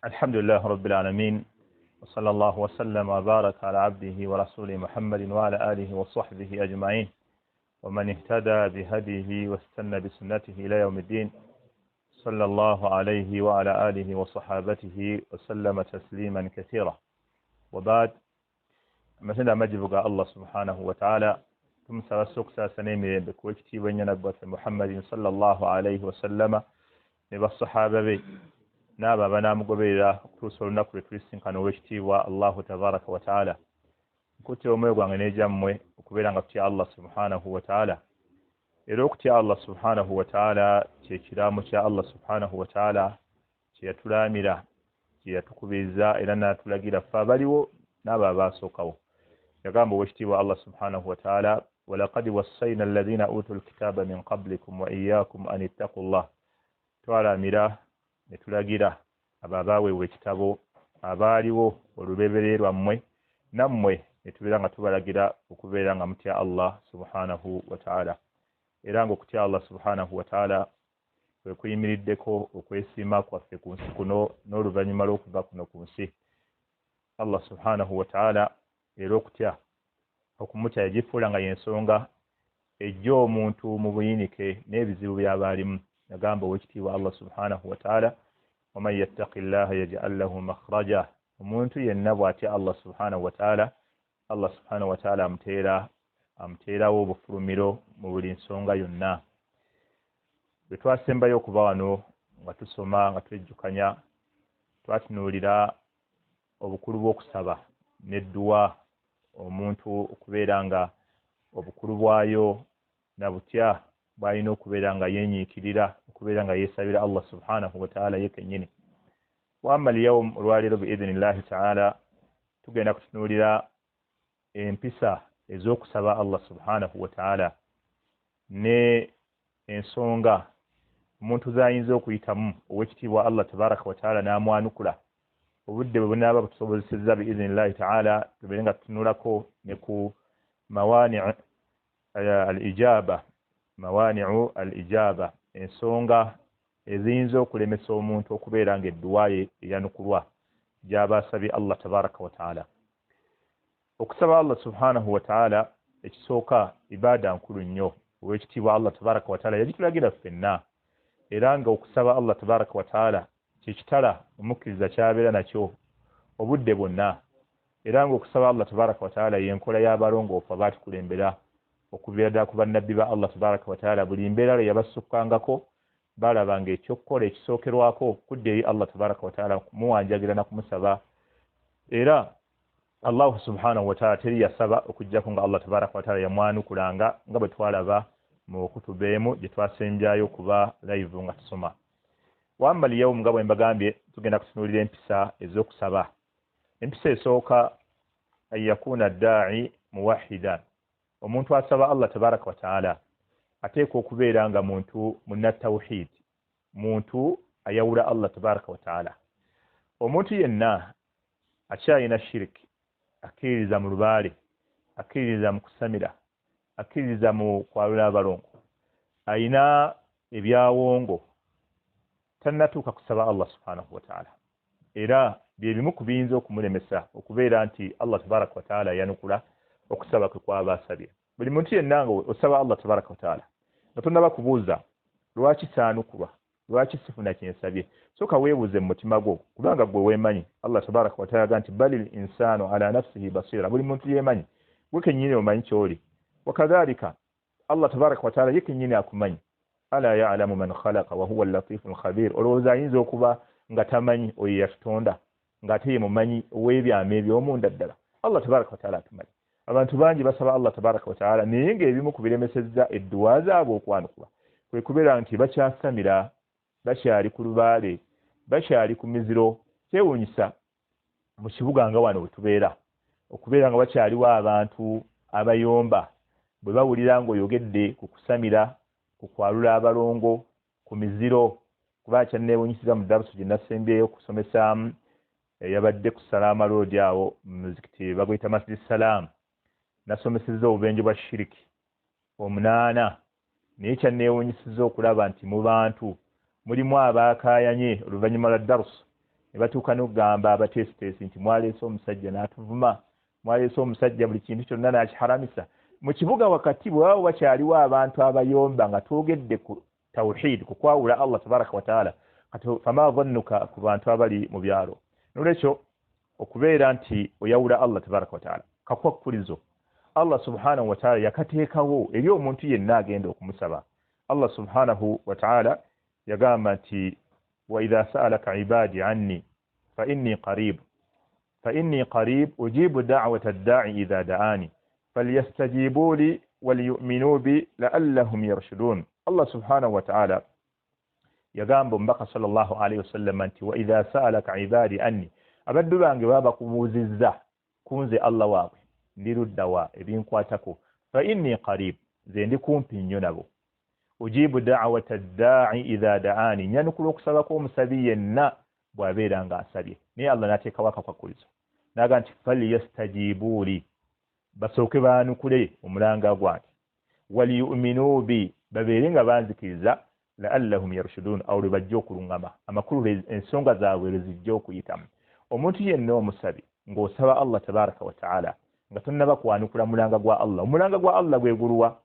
الحمد لله رب العالمين، وصلى الله وسلم وبارك على عبده ورسوله محمد وعلى آله وصحبه أجمعين، ومن اهتدى بهديه واستنى بسنته إلى يوم الدين، صلى الله عليه وعلى آله وصحابته وسلم تسليما كثيرا. وبعد، مثل مجبك الله سبحانه وتعالى ثم سوى سنيمي بكوكتي ونبوة محمد صلى الله عليه وسلم بالصحابة بي نابا بنام قبيلة توصل نقل كريستين كانوا وشتيوا الله تبارك وتعالى كنت يوميقوا عن نجمي وقبيلة نقتي الله سبحانه وتعالى إروكتي الله سبحانه وتعالى تكرامك الله سبحانه وتعالى تيتلاملا تيتكبيزا إلنا تلاقينا فابليو نابا باسوكو يقام وشتيوا الله سبحانه وتعالى ولقد وصينا الذين أوتوا الكتاب من قبلكم وإياكم أن اتقوا الله تعالى ملا netulagira ababaweebwa ekitabo abaaliwo olubeerera lwammwe nammwe netubeera nga tubalagira okubeera nga mutya Allah subhanahu wa ta'ala, era ng'okutya Allah subhanahu wa ta'ala kwe kuyimiriddeko okwesiima kwaffe ku nsi kuno n'oluvannyuma lw'okuva kuno ku nsi. Allah subhanahu wa ta'ala era okutya okumutya yagifuula nga y'ensonga ejja omuntu mu buyinike n'ebizibu by'abaalimu. نقام بوجتي الله سبحانه وتعالى ومن يتق الله يجعل له مخرجا ومنتو ينبواتي الله سبحانه وتعالى الله سبحانه وتعالى amteera w'obufulumiro mu buli nsonga yonna. Bwe twasembayo okuba wano nga tusoma nga twejjukanya twatunuulira obukulu bw'okusaba n'edduwa omuntu okubeera nga obukulu bwayo na butya bwalina okubeera nga yenyiikirira okubeera nga yeesabira Allah subhanahu wa ta'ala ye kennyini. Wamma al-yawm olwaleero biidhnillahi ta'ala tugenda kutunuulira empisa ez'okusaba Allah subhanahu wa ta'ala ne ensonga omuntu z'ayinza okuyitamu ow'ekitiibwa Allah tabaraka wa ta'ala n'amwanukula obudde bwe bunaaba butusobozesezza biidhnillahi ta'ala tubeere nga tutunulako ne ku mawani' al-ijaba mawani'u al-ijaba, ensonga eziyinza okulemesa omuntu okubeera nga edduwa ye eyanukulwa gy'aba asabye Allah tabaraka wa ta'ala. Okusaba Allah subhanahu wa ta'ala ekisooka ibaada nkulu nnyo ow'ekitiibwa Allah tabaraka wa ta'ala yagitulagira ffenna, era nga okusaba Allah tabaraka wa ta'ala kyekitala omukkiriza kyabeera nakyo obudde bwonna, era nga okusaba Allah tabaraka wa ta'ala y'enkola y'abalongoofu abaatukulembera okuviira ddala ku bannabbi ba Allah tabaraka wa ta'ala. Buli mbeera lwe yabasukkangako balabanga ekyokukola ekisookerwako kudda eri Allah tabaraka wa ta'ala kumuwanjagira na kumusaba, era Allah subhanahu wa ta'ala teri yasaba okuggyako nga Allah tabaraka wa ta'ala yamwanukulanga nga bwe twalaba mu kutuba emu gye twasembyayo okuba live nga tusoma. Wamma al-yawm nga bwe mbagambye tugenda kutunuulira empisa ez'okusaba. Empisa esooka an yakuna ad-da'i muwahhidan, omuntu asaba Allah tabaraka wa ta'ala ateekwa okubeera nga muntu munnatawhid, muntu ayawula Allah tabaraka wa ta'ala. Omuntu yenna akyalina shiriki, akkiririza mu lubaale, akkiririza mu kusamira, akkiririza mu kwalula abalongo, ayina ebyawongo, tannatuuka kusaba Allah subhanahu wa ta'ala, era bye bimu ku biyinza okumulemesa okubeera nti Allah tabaraka wa ta'ala yanukula okusaba kwe kwaba asabye. Buli muntu yenna nga osaba Allah tabaraka wa ta'ala nga tonnaba kubuuza lwaki saanukulwa, lwaki sifuna kyensabye, sooka weebuuze mu mutima gwo, kubanga gwe weemanyi. Allah tabaraka wa ta'ala nti balil insanu ala nafsihi basira, buli muntu yeemanyi, gwe kennyini omanyi kyoli. Wakadhalika Allah tabaraka wa ta'ala ye kennyini akumanyi. Ala ya'lamu man khalaqa wa huwa al-latifu al-khabir, olowooza ayinza okuba nga tamanyi oyo yatonda ng'ate ye mumanyi ow'ebyama eby'omunda ddala. Allah tabaraka wa ta'ala atumanyi. Abantu bangi basaba Allah tabaraka wa ta'ala naye ng'ebimu ku biremesezza edduwa zaabwe okwanukula kwe kubeera nti bakyasamira, bakyali ku lubaale, bakyali ku miziro. Kyewuunyisa mu kibuga nga wano we tubeera okubeera nga bakyaliwo abantu abayomba bwe bawulira ng'oyogedde ku kusamira, ku kwalula abalongo, ku miziro. Kuba kyanneewuunyisiza mu darusu gye nasembyeyo okusomesaamu yabadde ku Salama Road awo mu muzikiti baguyita Masjid Salam. Nasomesezza obubenje bwa shiriki 8, naye kyanneewuunyisizza okulaba nti mu bantu mulimu abaakaayanye oluvannyuma lwa darusu batuuka n'okugamba abateesiteesi nti mwaleese omusajja n'atuvuma, mwaleese omusajja buli kintu kyonna n'akiharamisa. Mu kibuga wakati bw'awo wakyaliwo abantu abayomba nga twogedde ku tawhid, ku kwawula Allah tabaraka wa taala, fama dhannuka ku bantu abali mu byalo. N'olwekyo okubeera nti oyawula Allah tabaraka wa taala kakwakkulizo Allah subhanahu wa taala yakateekawo eri omuntu yenna agenda okumusaba. Allah subhanahu wa taala yagamba nti wa idha sa'alaka ibadi anni fa inni qarib ujibu da'wata ad-da'i idha da'ani falyastajibu li waliyu'minu bi la'allahum yarshudun. Allah subhanahu wa ta'ala yagamba mbaka sallallahu alayhi wasallam nti wa idha sa'alaka ibadi anni, abaddu bange baba kubuuzizza kunze Allah waabwe ndiruddawa ebinkwatako, fa inni qarib, nze ndi kumpi nnyo nabo, ujibu da'wata ad-da'i idha da'ani, nyanukula okusaba kw'omusabi yenna bw'abeera ng'asabye. Naye Allah n'ateekawo akakwakulizo n'agamba nti falyastajibu li, basooke baanukule omulanga gwange, waliyu'minu bi, babeere nga banzikiriza, la'allahum yarshudun, awo lwe bajja okuluŋŋama, amakulu ensonga zaabwe lwe zijja okuyitamu. Omuntu yenna omusabi ng'osaba Allah tabaraka wa ta'ala nga tonnaba kwanukula mulanga gwa Allah, omulanga gwa Allah gwe guluwa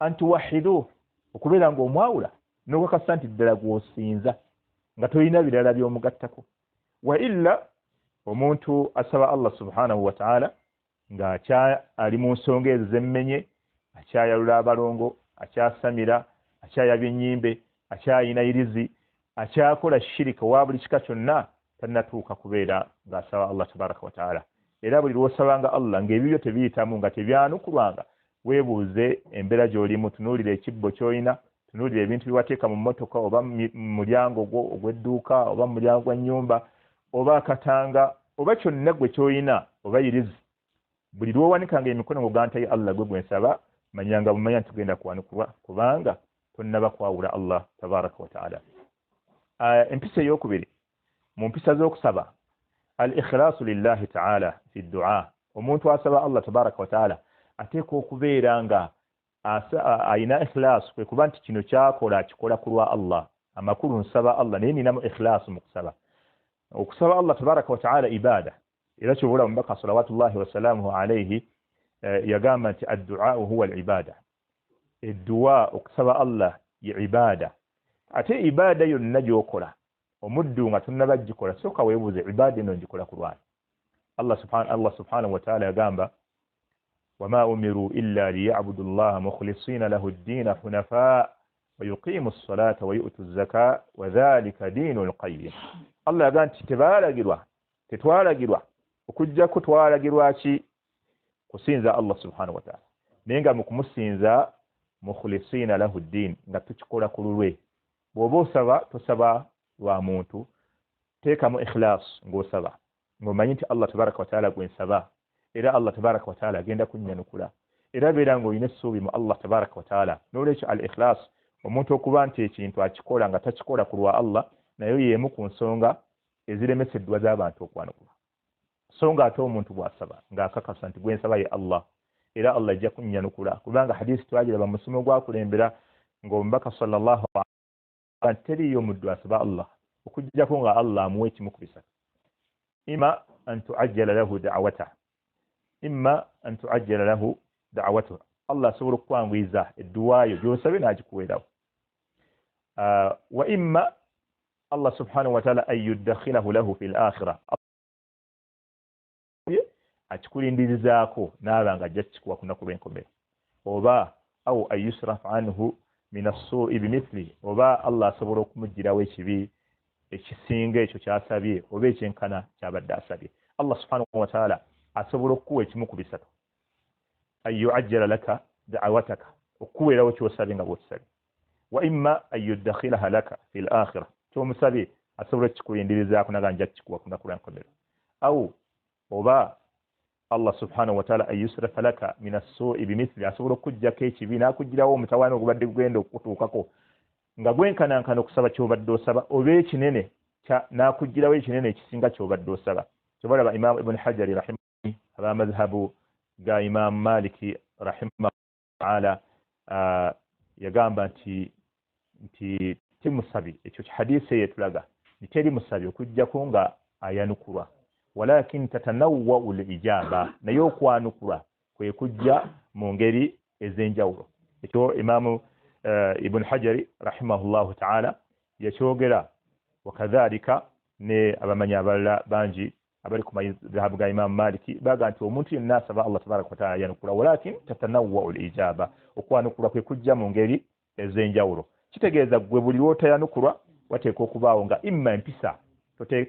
antuwahidu, okubeera ng'omwawula n'okakasa nti ddala gw'osinza nga tolina birala by'omugattako. Wa illa omuntu asaba Allah subhanahu wa ta'ala nga ali mu nsonga ezo z'emmenye, akyayalula abalongo, akyasamira, akyayabya ennyimbe, akyayinayirizi, akyakola shirika wa buli kika kyonna, tannatuuka kubeera ng'asaba Allah tabaraka wa ta'ala. Era buli lw'osabanga Allah ng'ebibyo tebiyitamu, nga tebyanukulwanga, weebuuze embeera gy'olimu, tunuulira ekibbo ky'olina, tunuulira ebintu byewateeka mu mmotoka oba mu mulyango gwo ogw'edduuka oba mu mulyango gwa nnyumba oba akatanga oba kyonna gwe ky'olina oba irizi. Buli lw'owanikanga emikono ng'ogantaye Allah gwe gwensaba, manyanga bumanya tugenda kuwanukulwa kubanga tonnaba kwawula Allah tabaraka wa ta'ala. Empisa ey'okubiri mu mpisa z'okusaba al-ikhlasu lillahi ta'ala fi du'a. Omuntu asaba Allah tabaraka wa ta'ala ateeka okubeera nga ayina ikhlas, kwe kuba nti kino kyakola akikola ku lwa Allah, amakulu nsaba Allah naye ninamu ikhlas mu kusaba. Okusaba Allah tabaraka wa ta'ala ibada, era kyobula mubaka salawatullahi wasalamuhu alayhi yagamba nti ad-du'a huwa al-ibada. Eddu'a okusaba Allah ya ibada. Ate ibada yonna gy'okola omuddu nga tonnaba gikola, sooka weebuuze ibada eno ngikola ku lwani. Allah subhanahu wa ta'ala yagamba wama umiru illa liya'budu Allah mukhlisina lahu ad-din hunafa wa yuqimu as-salata wa yu'tu az-zakata wa dhalika dinul qayyim. Allah yagamba nti tetwalagirwa okujjako twalagirwa ki kusinza Allah subhanahu wa ta'ala, naye nga mu kumusinza mukhlisina lahu ad-din, nga tukikola ku lulwe. Bw'oba osaba tosaba lwa muntu, teekamu ikhlas ng'osaba ng'omanyi nti Allah tabaraka wa ta'ala gwensaba, era Allah tabaraka wa ta'ala agenda kunnyanukula, era beera ng'olina essuubi mu Allah tabaraka wa ta'ala. N'olwekyo al-ikhlas, omuntu okuba nti ekintu akikola nga takikola ku lwa Allah, nayo y'emu ku nsonga eziremeseddwa z'abantu okwanukula. So nga ate omuntu bw'asaba ng'akakasa nti gwensaba ye Allah, era Allah ajja kunnyanukula, kubanga hadisi twagiraba mu musomo gwakulembera ng'omubaka sallallahu alaihi wasallam teriyo omuddu asaba Allah okujjako nga Allah amuwa ekimu ku bisatu: imma an tu'ajjala lahu da'watuhu, Allah asobola okukwangwiza edduwa yo gy'osabe n'agikuweerawo. Wa imma Allah subhanahu wa ta'ala an yuddakhilahu lahu fil akhirah, akikulindirizaako naaba nga ajja kikuwa ku lunaku lw'enkomerero. Oba aw an yusraf anhu min as-su'i bimithli, oba Allah asobola okumugirawo ekibi ekisinga ekyo kyasabye oba ekyenkana kyabadde asabye. Allah subhanahu wa ta'ala asobola okukuwa ekimu ku bisatu: an yu'ajjala laka da'wataka, okukuweerawo ky'osabye nga bw'okisabye; wa imma an yuddakhilaha laka fil akhirah, ky'omusabye asobola okukikulindirizaako naga nja kikuwa ku lunaku lw'enkomerero; aw oba Allah subhanahu wa ta'ala an yusrafa laka min as-su'i bimithli, asobola okujjako ekibi n'akugirawo omutawaana ogubadde gugenda okukutuukako nga gwenkanankana okusaba ky'obadde osaba, oba ekinene n'akugirawo ekinene ekisinga ky'obadde osaba. Kyobalaba Imam Ibn Hajar rahimahullah, aba madhhabu ga Imam Maliki rahimahullah ta'ala, yagamba nti timusabi, ekyo hadisi yetulaga nti teri musabi okujjako nga ayanukulwa walakin tatanawwa'u al-ijaba naye okwanukulwa kwe kujja mu ngeri ez'enjawulo ekyo Imaamu Ibn Hajari rahimahullahu ta'ala yakyogera wakadhalika ne abamanyi abalala bangi abali ku madhhabu ga Imam Maliki baga nti omuntu yenna asaba Allah tabaraka wa ta'ala yanukula walakin tatanawwa'u al-ijaba okwanukulwa kwe kujja mu ngeri ez'enjawulo kitegeeza gwe buli lwotayanukulwa wateeka okubaawo nga imma empisa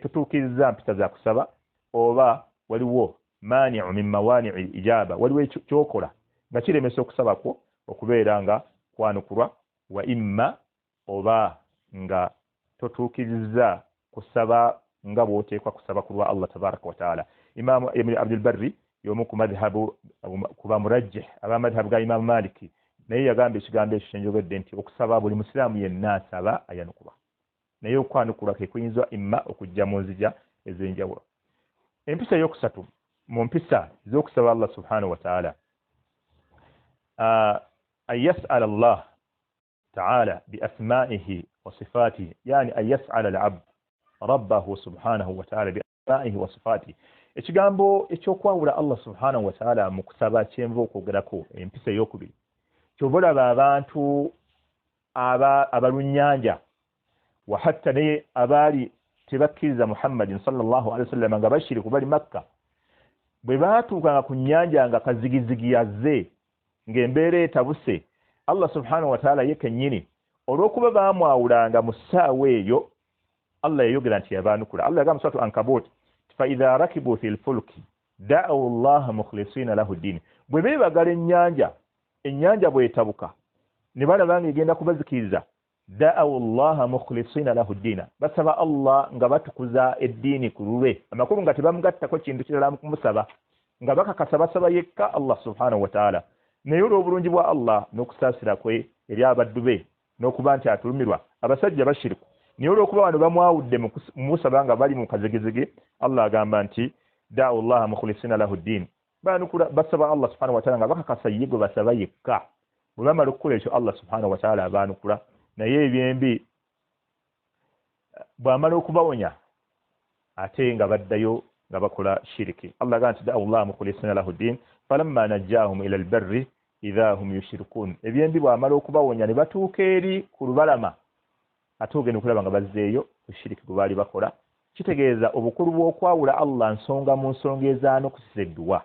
totuukiriza mpisa za kusaba oba waliwo mani'u min mawani'i al-ijaba waliwo kyokola nga kiremesa okusaba kwo okubeera nga kwanukulwa wa imma oba nga totuukiriza kusaba nga bw'oteekwa kusaba kulwa Allah tabaraka wa ta'ala. Imaamu Ibn Abdul Barri y'omu ku madhhabu kuba murajjih aba madhhabu ga Imaamu Maliki naye yagamba ekigambo ekyo kyenjogedde nti okusaba buli musiraamu yenna asaba ayanukulwa naye okwanukulwa ke kuyinza imma okujja mu nzija ez'enjawulo. Empisa ey'okusatu mu mpisa ez'okusaba Allah subhanahu wa ta'ala an yas'ala Allah ta'ala bi asma'ihi wa sifatihi yani an yas'ala al-'abd rabbahu subhanahu wa ta'ala bi asma'ihi wa sifatihi ekigambo ekyokwawula Allah subhanahu wa ta'ala mu kusaba kyenva okwogerako empisa ey'okubiri kyobalaba abantu abalunnyanja wa hatta naye abaali tebakkiriza Muhammadin sallallahu alaihi wasallam nga bashiri kubali Makka bwe baatuukanga ku nnyanja nga kazigizigi yazze ng'embeera etabuse Allah subhanahu wa ta'ala ye kennyini olw'okuba baamwawulanga mu ssaawa eyo Allah yayogera nti yabaanukula. Allah yagamba suratu Ankabut fa idha rakibu fil fulki da'u Allah mukhlisina lahu ad-din bwe beebagala ennyanja bw'etabuka ne balaba ng'egenda kubazikiriza da'u Allah mukhlisina lahu ad-din basaba Allah nga batukuza eddiini ku lulwe amakulu nga tebamugattako kintu kirala mu kumusaba nga bakakasaba yekka Allah subhanahu wa ta'ala naye olw'obulungi bwa Allah n'okusaasira kwe eri abaddu be n'okuba nti atulumirwa abasajja bashiriku naye olw'okuba wano bamwawudde mu musaba nga bali mu kazigizigi Allah agamba nti da'u Allah mukhlisina lahu ad-din baanukula basaba Allah subhanahu wa ta'ala nga bakakasa ye gwe basaba yekka bwe bamala okukola ekyo Allah subhanahu wa ta'ala abaanukula naye ebyembi bw'amala okubawonya ate nga baddayo nga bakola shiriki. Allah agamba nti da'u Allah mukhlisina lahu ad-din falamma najjahum ila al-barri idha hum yushrikun ebyembi bw'amala okubawonya ne batuuka eri ku lubalama ate ogenda okulaba nga bazzeeyo ku shiriki gwe baali bakola kitegeeza obukulu bw'okwawula Allah nsonga mu nsonga ezaanukusisa edduwa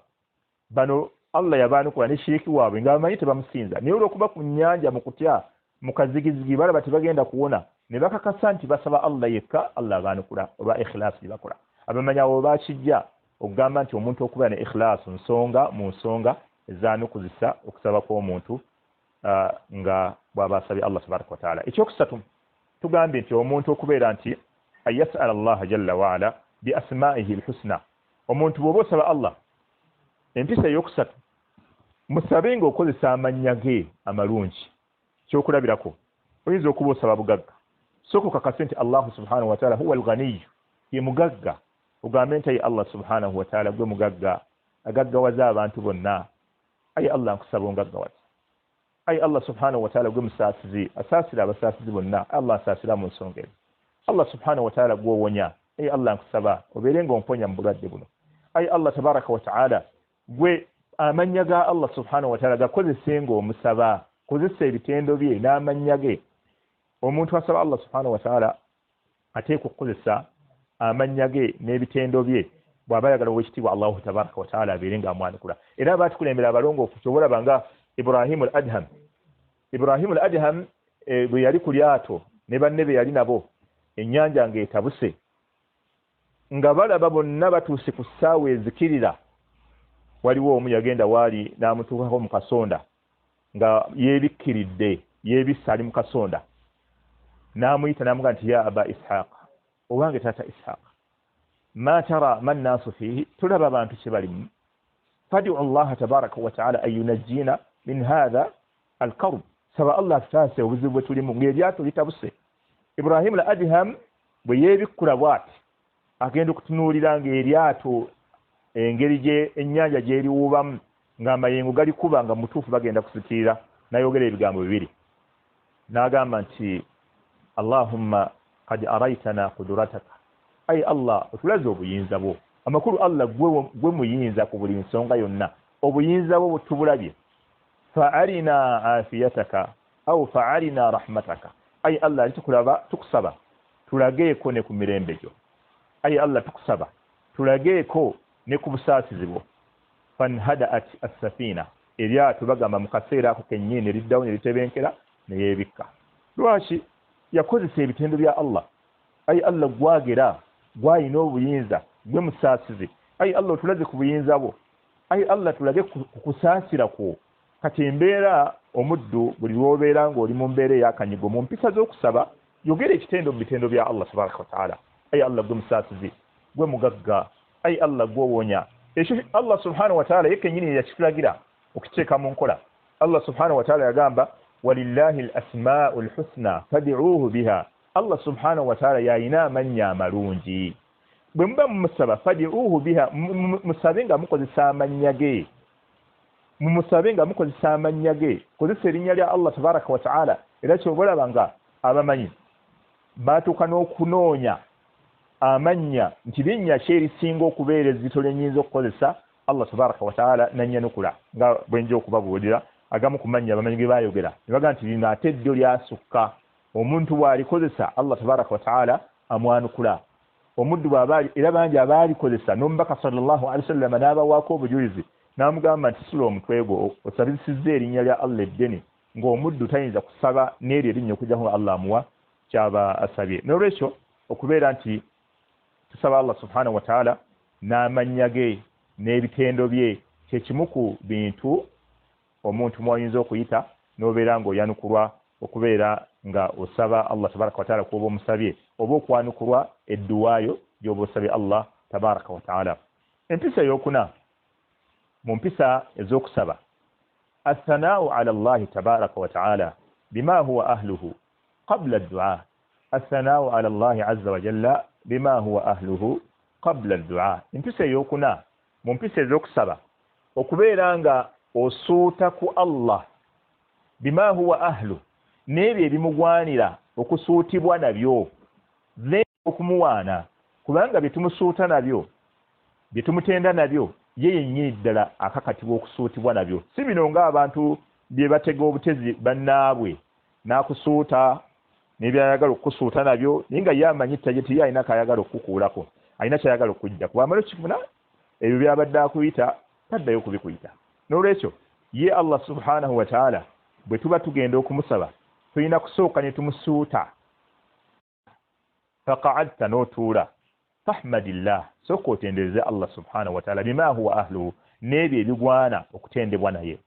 bano Allah yabaanukula ne shiriki waabwe nga bamanyi tebamusinza naye olw'okuba ku nnyanja mu kutya mu kazigizigi balaba tebagenda kuwona ne bakakasa nti basaba Allah yekka Allah abaanukula olwa ikhilaasi gye bakola. Abamanyi abo bakijja okugamba nti omuntu okuba ne ikhilaasi nsonga mu nsonga ezaanukuzisa okusaba kw'omuntu nga bw'aba asabye Allah tabaraka wa ta'ala. Ekyokusatu tugambye nti omuntu okubeera nti ayas'ala Allah jalla wa ala bi asma'ihi al-husna omuntu bw'oba osaba Allah empisa ey'okusatu musabe ng'okozesa amannya ge amalungi. Kyokulabirako oyinza okuba osaba bugagga sooka okakase nti Allah subhanahu wa ta'ala huwa al-ghaniy ye mugagga ogambe nti ayi Allah subhanahu wa ta'ala gwe mugagga agaggawaza abantu bonna ayi Allah nkusaba ongaggawaza ayi Allah subhanahu wa ta'ala gwe musaasizi asaasira abasaasizi bonna Allah asaasira mu nsonga ezo Allah subhanahu wa ta'ala gwe owonya ayi Allah nkusaba obeere ng'omponya mu bulwadde buno ayi Allah tabaraka wa ta'ala gwe amannya ga Allah subhanahu wa ta'ala gakozese ng'omusaba kozesa ebitendo bye n'amannya ge. Omuntu asaba Allah subhanahu wa ta'ala ateekwa okukozesa amannya ge n'ebitendo bye bw'aba ayagala ow'ekitiibwa Allahu tabaraka wa ta'ala abeere ng'amwanukula. Era abaatukulembera abalongoofu kyobalaba nga Ibrahim al-Adham bwe yali ku lyato ne banne be yali nabo ennyanja ng'etabuse nga balaba bonna batuuse ku ssaawa ezikirira waliwo omu yagenda waali n'amutuukako mu kasonda nga yeebikkiridde yeebisse ali mu kasonda n'amuyita n'amuga nti ya aba ishaq owange taata ishaq ma tara man naasu fiihi tulaba abantu kye balimu fadi'u Allah tabaraka wa ta'ala an yunajjina min hadha al-karb saba Allah tutaase obuzibu bwe tulimu ng'eryato litabuse. Ibrahim al-Adham bwe yeebikkula bw'ati agenda okutunuulira ng'eryato engeri gye ennyanja gy'eriwuubamu ng'amayengo gali kuba nga mutuufu bagenda kusikirira n'ayogera ebigambo bibiri n'agamba nti Allahumma qad araytana qudrataka ayi Allah otulaze obuyinza bwo amakulu Allah gwe muyinza ku buli nsonga yonna obuyinza bwo butubulabye fa'arina afiyataka au fa'arina rahmataka ayi Allah tukulaba tukusaba tulageeko ne ku mirembe gyo ayi Allah tukusaba tulageeko ne ku busaasizi bwo fanhadaat as-safina eryato bagamba mu kaseera ako kennyini eriddawo ne litebenkera ne yeebikka lwaki yakozesa ebitendo bya Allah ayi Allah gwagera gwayina obuyinza gwe musaasizi ayi Allah otulaze ku buyinza bwo ayi Allah tulage ku kusaasira kwo kati embeera omuddu buli lw'obeera ng'oli mu mbeera ey'akanyigo mu mpisa z'okusaba yogera ekitendo mu bitendo bya Allah tabaraka wa taala ayi Allah gwe musaasizi gwe mugagga ayi Allah gwowonya ekyo Allah subhanahu wa taala yekennyini yakitulagira okiteeka mu nkola Allah subhanahu wa taala yagamba walillahi al-asma'u al-husna fad'uuhu biha Allah subhanahu wa taala yayina amannya amalungi bwe muba mumusaba fad'uuhu biha musabe nga mukozesa amannya ge mumusabe nga mukozesa amannya ge kozesa erinnya lya Allah tabaraka wa taala era kyobalaba nga abamanyi baatuuka n'okunoonya amanya nti linnya kyerisinga okubeera ezzito lyenyinza okukozesa Allah tabaraka wa taala nanyanukula nga bwenja okubabuulira agamu ku mannya abamanyi ge baayogera ne baga nti lino ate ddyo lyasukka omuntu bw'alikozesa Allah tabaraka wa taala amwanukula omuddu bw'abaali era bangi abaalikozesa n'omubaka sallallahu alaihi wasallam n'abawaako obujulizi n'amugamba nti sula omutwe gwo osabisizza erinnya lya Allah eddene ng'omuddu tayinza kusaba n'eryo erinnya okujjaho Allah amuwa kyaba asabye n'olwekyo okubeera nti tusaba Allah subhanahu wa taala n'amannya ge n'ebitendo bye kyekimu ku bintu omuntu mwayinza okuyita n'obeera ng'oyanukulwa okubeera nga osaba Allah tabaraka wa taala kuba omusabye oba okwanukulwa edduwaayo gy'oba osabye Allah tabaraka wa taala empisa ey'okuna mu mpisa ez'okusaba الثناء على الله تبارك وتعالى بما هو أهله قبل الدعاء الثناء على الله عز وجل بما هو أهله قبل الدعاء empisa ey'okuna mu mpisa ez'okusaba okubeera nga osuuta ku Allah bima huwa ahlu n'ebyo ebimugwanira okusuutibwa nabyo then okumuwaana kubanga bye tumusuuta nabyo bye tumutenda nabyo ye yennyini ddala akakatibwa okusuutibwa nabyo si bino ng'abantu bye batega obutezi bannaabwe n'akusuuta n'ebyayagala okukusuuta nabyo naye nga ye amanyi tageti ye alina kayagala okukukuulako alina kyayagala okujja kubamala okifuna ebyo byabadde akuyita taddayo kubikuyita n'olwekyo ye Allah subhanahu wa taala bwe tuba tugenda okumusaba tulina kusooka ne tumusuuta faqa'adta n'otuula fahmadillah sooka otendereze Allah subhanahu wa taala bima huwa ahluhu n'ebyo ebigwana okutendebwa naye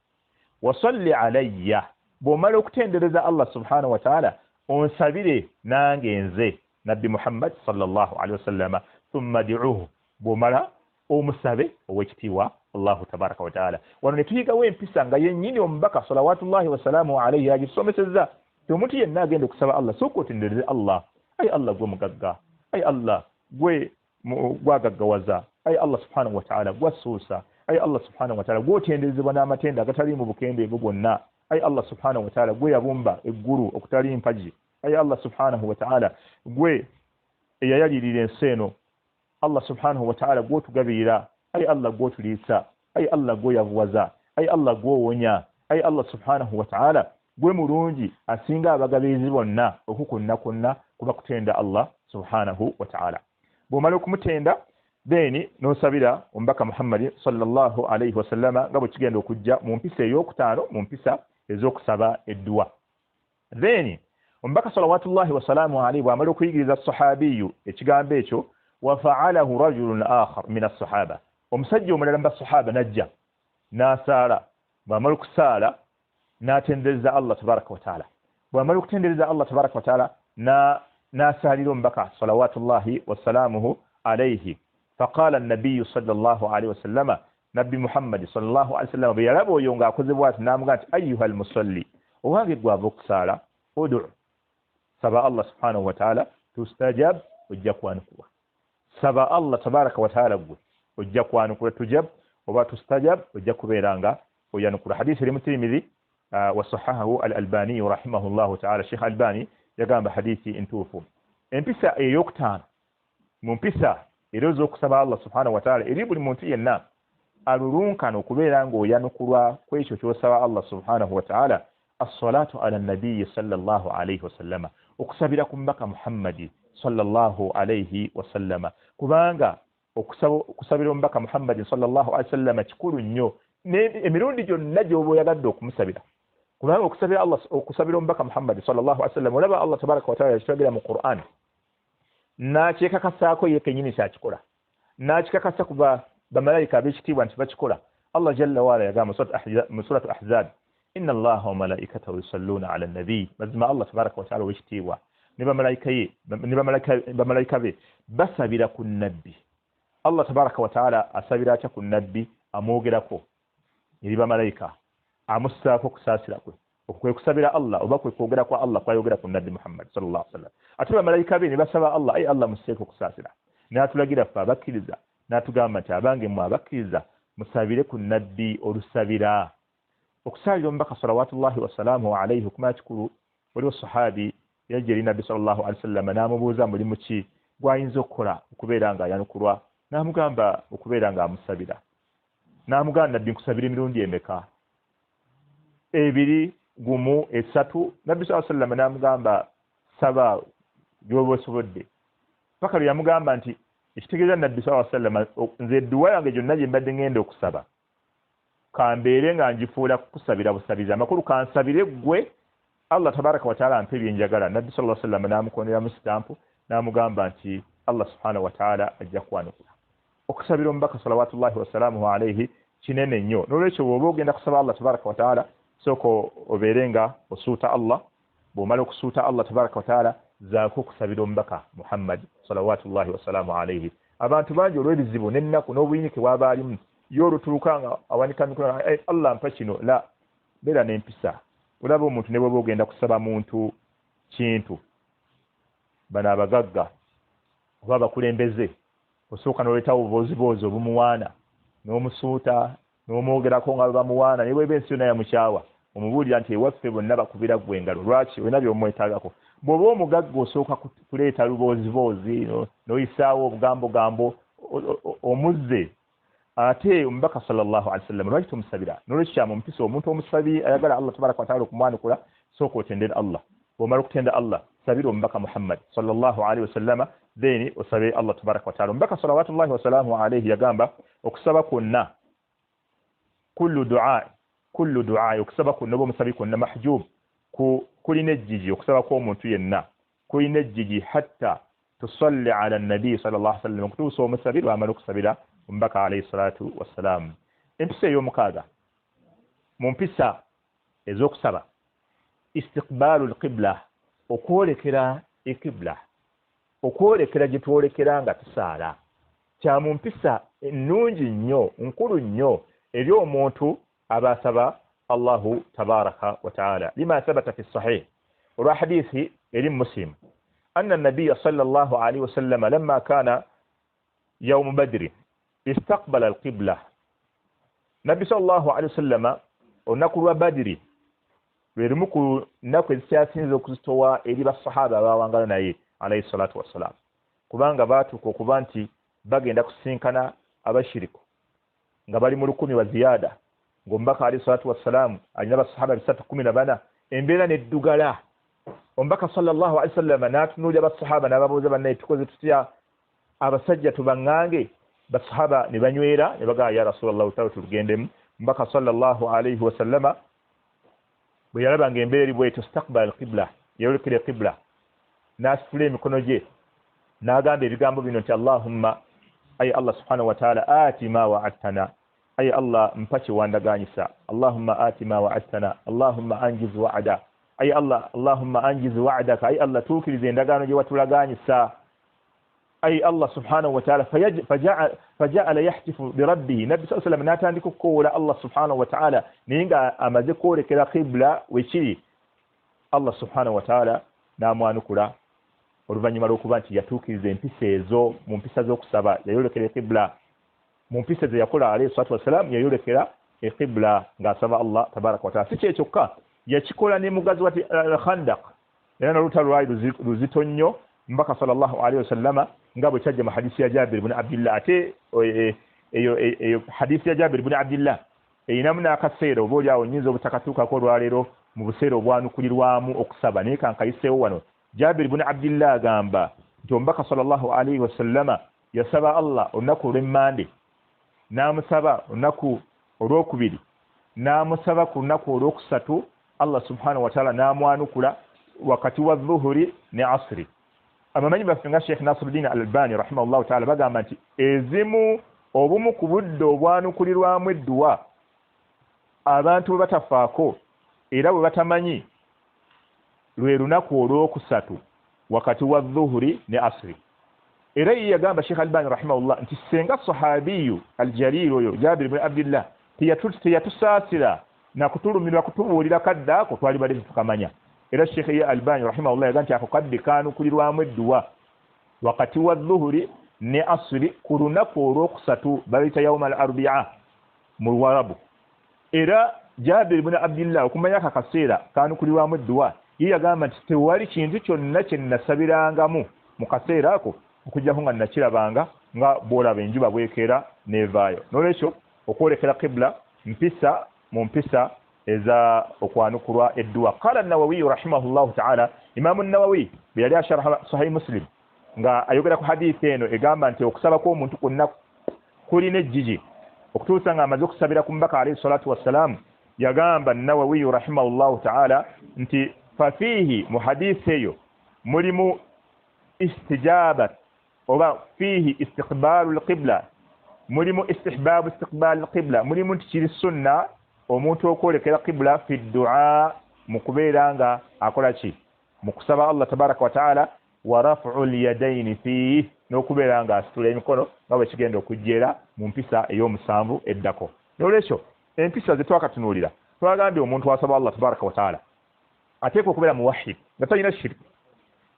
wasalli alayya bw'omala okutendereza Allah subhanahu wa taala onsabire nange nze nabbi Muhammad sallallahu alaihi wasallama thumma di'uhu bw'omala omusabe ow'ekitiibwa Allahu tabaraka wa taala wano ne tuyigawo empisa nga yennyini omubaka salawatullahi wasalaamu alaihi agisomesezza omuntu yenna agenda okusaba Allah sooka otendereze Allah ayi Allah gwe mugagga ayi Allah gwe gwagaggawaza ayi Allah subhanahu wa taala gwasuusa ayi Allah subhanahu wa taala gwotenderezebwa n'amatenda agataliimu bukendeevu bwonna ayi Allah subhanahu wa taala gwe yabumba eggulu okutali mpagi ayi Allah subhanahu wa taala gwe eyayalirira ensi eno Allah subhanahu wa taala gwotugabirira ayi Allah gwotuliisa ayi Allah gwoyavuwaza ayi Allah gwowonya ayi Allah subhanahu wa taala gwe mulungi asinga abagabizi bonna okukunnakunna kuba kutenda Allah subhanahu wa taala bw'omala okumutenda then n'osabira omubaka Muhammad sallallahu alayhi wa sallama nga bwe kigenda okujja mu mpisa ey'okutaano mu mpisa ez'okusaba edduwa then omubaka salawatullahi wasalaamu alayhi bw'amala okuyigiriza sahabiyu ekigambo ekyo wafa'alahu rajulun akhar min as-sahaba omusajja omulala mu basahaba najja n'asaala bw'amala okusaala n'atendereza Allah tabaraka wa taala bw'amala okutendereza Allah tabaraka wa taala n'asaalira omubaka salawatullahi wasalaamuhu alayhi faqala an-nabiy sallallahu alayhi wasallama nabbi Muhammad sallallahu alayhi wasallam bwe yalaba oyo ng'akozebwa ati n'amuga nti ayyuha al-musalli owange gwava okusaala udu saba Allah subhanahu wa taala tustajab ojja kwanukulwa saba Allah tabaraka wa taala gwe ojja kwanukulwa tujab oba tustajab ojja kubeera nga oyanukula hadisi eri mu Tirmidhi wa sahahahu al-Albani rahimahullahu taala Sheikh Albani yagamba hadithi entuufu empisa ey'okutaano mu mpisa era ez'okusaba Allah subhanahu wa ta'ala eri buli muntu yenna alulunkana okubeera ng'oyanukulwa ku ekyo ky'osaba Allah subhanahu wa ta'ala as-salatu ala nabiyyi sallallahu alayhi wa sallama okusabira ku mbaka Muhammadi sallallahu alayhi wa sallama kubanga okusabira mbaka Muhammadi sallallahu alayhi wa sallama kikulu nnyo emirundi gyonna gy'oba oyagadde okumusabira kubanga okusabira mbaka Muhammadi sallallahu alayhi wa sallam olaba Allah tabaraka wa ta'ala yakitulagira mu Qur'an n'akyekakasaako ye kennyini kyakikola n'akikakasa kuba bamalayika ab'ekitiibwa nti bakikola Allah jalla waala yagamba mu suratu ahzab inna allaha wa malaikatahu yusalluna ala nabi mazima Allah tabaraka wa ta'ala ow'ekitiibwa ne bamalayika be basabira ku nabbi Allah tabaraka wa ta'ala asabira atya ku nabbi amwogerako eri bamalayika amussaako kusaasira kwe okwe kusabira Allah oba kwe kwogera kwa Allah kwayogera ku nabbi Muhammad sallallahu alaihi wasallam ate bamalayika be ne basaba Allah ay Allah musseeko kusaasira n'atulagira ffe abakkiriza n'atugamba nti abange mwe abakkiriza musabire ku nabbi olusabira okusalira omubaka salawatullahi wasalaamu alayhi okumala kikulu waliwo sahabi yajja eri nabbi sallallahu alaihi wasallam n'amubuuza mulimu ki gw'ayinza okukola okubeera nga ayanukulwa n'amugamba okubeera nga amusabira n'amugamba nabbi nkusabira emirundi emeka 2 1 3 nabbi sallallahu alaihi wasallam n'amugamba saba gy'oba osobodde paka lwe yamugamba nti ekitegeeza nabbi sallallahu alaihi wasallam nze edduwa yange gyonna gye mbadde ngenda okusaba kambeere nga njifuula kukusabira busabizi amakulu kansabire ggwe Allah tabaraka wa ta'ala ampe byenjagala nabbi sallallahu alaihi wasallam n'amukoneramu sitampu n'amugamba nti Allah subhanahu wa ta'ala ajja kwanukula okusabira omubaka salawatullahi wasalaamuhu alaihi kinene nnyo n'olwekyo bw'oba ogenda kusaba Allah tabaraka wa ta'ala soko obeere nga osuuta Allah bw'omala okusuuta Allah tabaraka wa ta'ala zaako okusabira omubaka Muhammad salawatullahi wasalaamu alaihi abantu bangi olw'ebizibu n'ennaku n'obuyinike bw'aba alimu y'olutuuka nga awanika mikono Allah mpa kino la beera n'empisa olaba omuntu ne bw'oba ogenda kusaba muntu kintu bano abagagga oba abakulembeze osooka n'oleetawo obuboozi obumuwaana n'omusuuta n'omwogerako nga bamuwaana ne bw'eba ensi yonna yamukyawa omubuulira nti ewaffe bonna bakubira ggwe engalo lwaki olina by'omwetaagako bw'oba omugagga osooka kuleeta lubooziboozi n'oyisaawo obugambogambo omuzze ate omubaka sallallahu alaihi wasallam lwaki tumusabira n'olwekyo kya mu mpisa omuntu omusabi ayagala Allah tabaraka wa ta'ala okumwanukula sooka otendera Allah bw'omala okutenda Allah sabira omubaka Muhammad sallallahu alaihi wasallama then osabe Allah tabaraka wa ta'ala omubaka salawatullahi wasalamu alaihi yagamba okusaba kwonna kullu du'a okusaba kwonna oba omusabi kwonna mahjub kulina ejjiji okusaba kw'omuntu yenna kulina ejjiji hatta tusalli ala nabi sallallahu alaihi wasallam okutuusa omusabi lw'amala okusabira omubaka alayhi salatu wassalam empisa ey'omukaaga mu mpisa ez'okusaba istiqbaalu alqibla okwolekera ekibla okwolekera gye twolekera nga tusaala kya mu mpisa ennungi nnyo nkulu nnyo eri omuntu aba asaba Allahu tabaraka wa ta'ala lima thabata fi sahih olwa hadithi eri muslim anna nabiyya sallallahu alayhi wasallam lamma kana yawm badr استقبل القبلة نبي صلى الله عليه وسلم ونقول بدري ورمكو نقول السياسين زوكستوا إلي بالصحابة وانغانا عليه الصلاة والسلام kubanga baatuka okuba nti bagenda kusinkana abashiriku nga bali mu 10 wa ziyada ng'omubaka alayhi salatu wassalamu alina basahaba 314 embeera neddugala omubaka sallallahu alaihi wasallam n'atunuulira basahaba n'ababuuza bannaye tukoze tutya abasajja tubaŋŋange basahaba ne banywera ne bagaa ya rasulullah utawe tugendemu mbaka sallallahu alayhi wa sallama bwe yalaba ng'embeera eri bw'etyo istaqbala alqibla yawulekera eqibla n'asitula emikono gye n'agamba ebigambo bino nti allahumma ayi Allah subhanahu wa ta'ala ati ma wa'adtana ayi Allah mpa kye wandaganyisa allahumma ati ma wa'adtana allahumma anjiz wa'ada ayi Allah allahumma anjiz wa'adaka ayi Allah tuukiriza endagaano gye watulaganyisa أي الله سبحانه وتعالى فجعل يحتف بربه نبي صلى الله عليه وسلم ناتاندك كولا الله سبحانه وتعالى نينغا أمازي كوري كلا قبلة ويشي الله سبحانه وتعالى ناموانو كلا oluvannyuma lw'okuba nti yatuukiriza empisa ezo mu mpisa z'okusaba yayolekera eqibla mu mpisa ze yakola alayhi salatu wassalam yayolekera eqibla ng'asaba Allah tabaraka wa ta'ala si kye kyokka yakikola ne mugazi wa al-Khandaq era n'olutalo lwali luzito nnyo mbaka sallallahu alayhi wasallama ngabo chaje mu hadisi ya Jabir ibn Abdullah ate eyo hadisi ya Jabir ibn Abdullah inamuna akaseera oboolya onyinza obutakatuuka ko lwaleero mu buseera obwanukulirwamu okusaba naye kankayiseewo wano Jabir ibn Abdullah agamba nti omubaka sallallahu alayhi wasallama yasaba Allah olunaku olw'emmande n'amusaba olunaku olwokubiri n'amusaba ku lunaku olwokusatu Allah subhanahu wa ta'ala n'amwanukula wakati wa dhuhuri ne asri. Abamanyi baffe nga Sheikh Nasiruddin Al-Albani rahimahullahu ta'ala bagamba nti ezimu obumu ku budde obwanukulirwamu edduwa abantu bwe batafaako era bwe batamanyi lwe lunaku olwokusatu wakati wa dhuhuri ne asri. Era ye yagamba Sheikh Al-Albani rahimahullah nti senga sahabiyu al-jalil oyo Jabir ibn Abdullah teyatusaasira na kutulumirwa kutubuulira kaddaako twali bali tukamanya. Era Sheikh Al-Albani rahimahullah yagamba nti ako kadde kaanukulirwamu edduwa wakati wa dhuhuri ne asri ku lunaku olwokusatu bayita yawma al-arbi'a mu Luwarabu. Era Jabir ibn Abdullah okumanya akaseera kaanukulirwamu edduwa ye yagamba nti tewali kintu kyonna kye nasabirangamu mu kaseera ako okujjako nga nakirabanga nga bw'olaba enjuba bwekera neevaayo. N'olwekyo okwolekera qibla mpisa mu mpisa eza okwanukulwa edduwa. Qala an-Nawawi rahimahullahu ta'ala, Imam an-Nawawi bwe yali asharha Sahih Muslim nga ayogera ku hadithi eno egamba nti okusaba kw'omuntu kwonna kulina ejjiji okutuusa nga amaze okusabira ku mbaka alayhi salatu wassalam. Yagamba an-Nawawi rahimahullahu ta'ala nti fafihi mu hadithi eyo mulimu istijabat oba fihi istiqbalu al-qibla, mulimu istihbabu istiqbal al-qibla, mulimu nti kiri sunna omuntu okwolekera qibla fi du'a mu kubeera nga akola ki mu kusaba Allah tabaraka wa ta'ala wa raf'u al-yadayn fihi n'okubeera nga asitula emikono nga bwe kigenda okujjera mu mpisa ey'omusanvu eddako. N'olwekyo empisa ze twakatunuulira twagambye omuntu asaba Allah tabaraka wa ta'ala ateekwa okubeera muwahhid nga talina shiriki.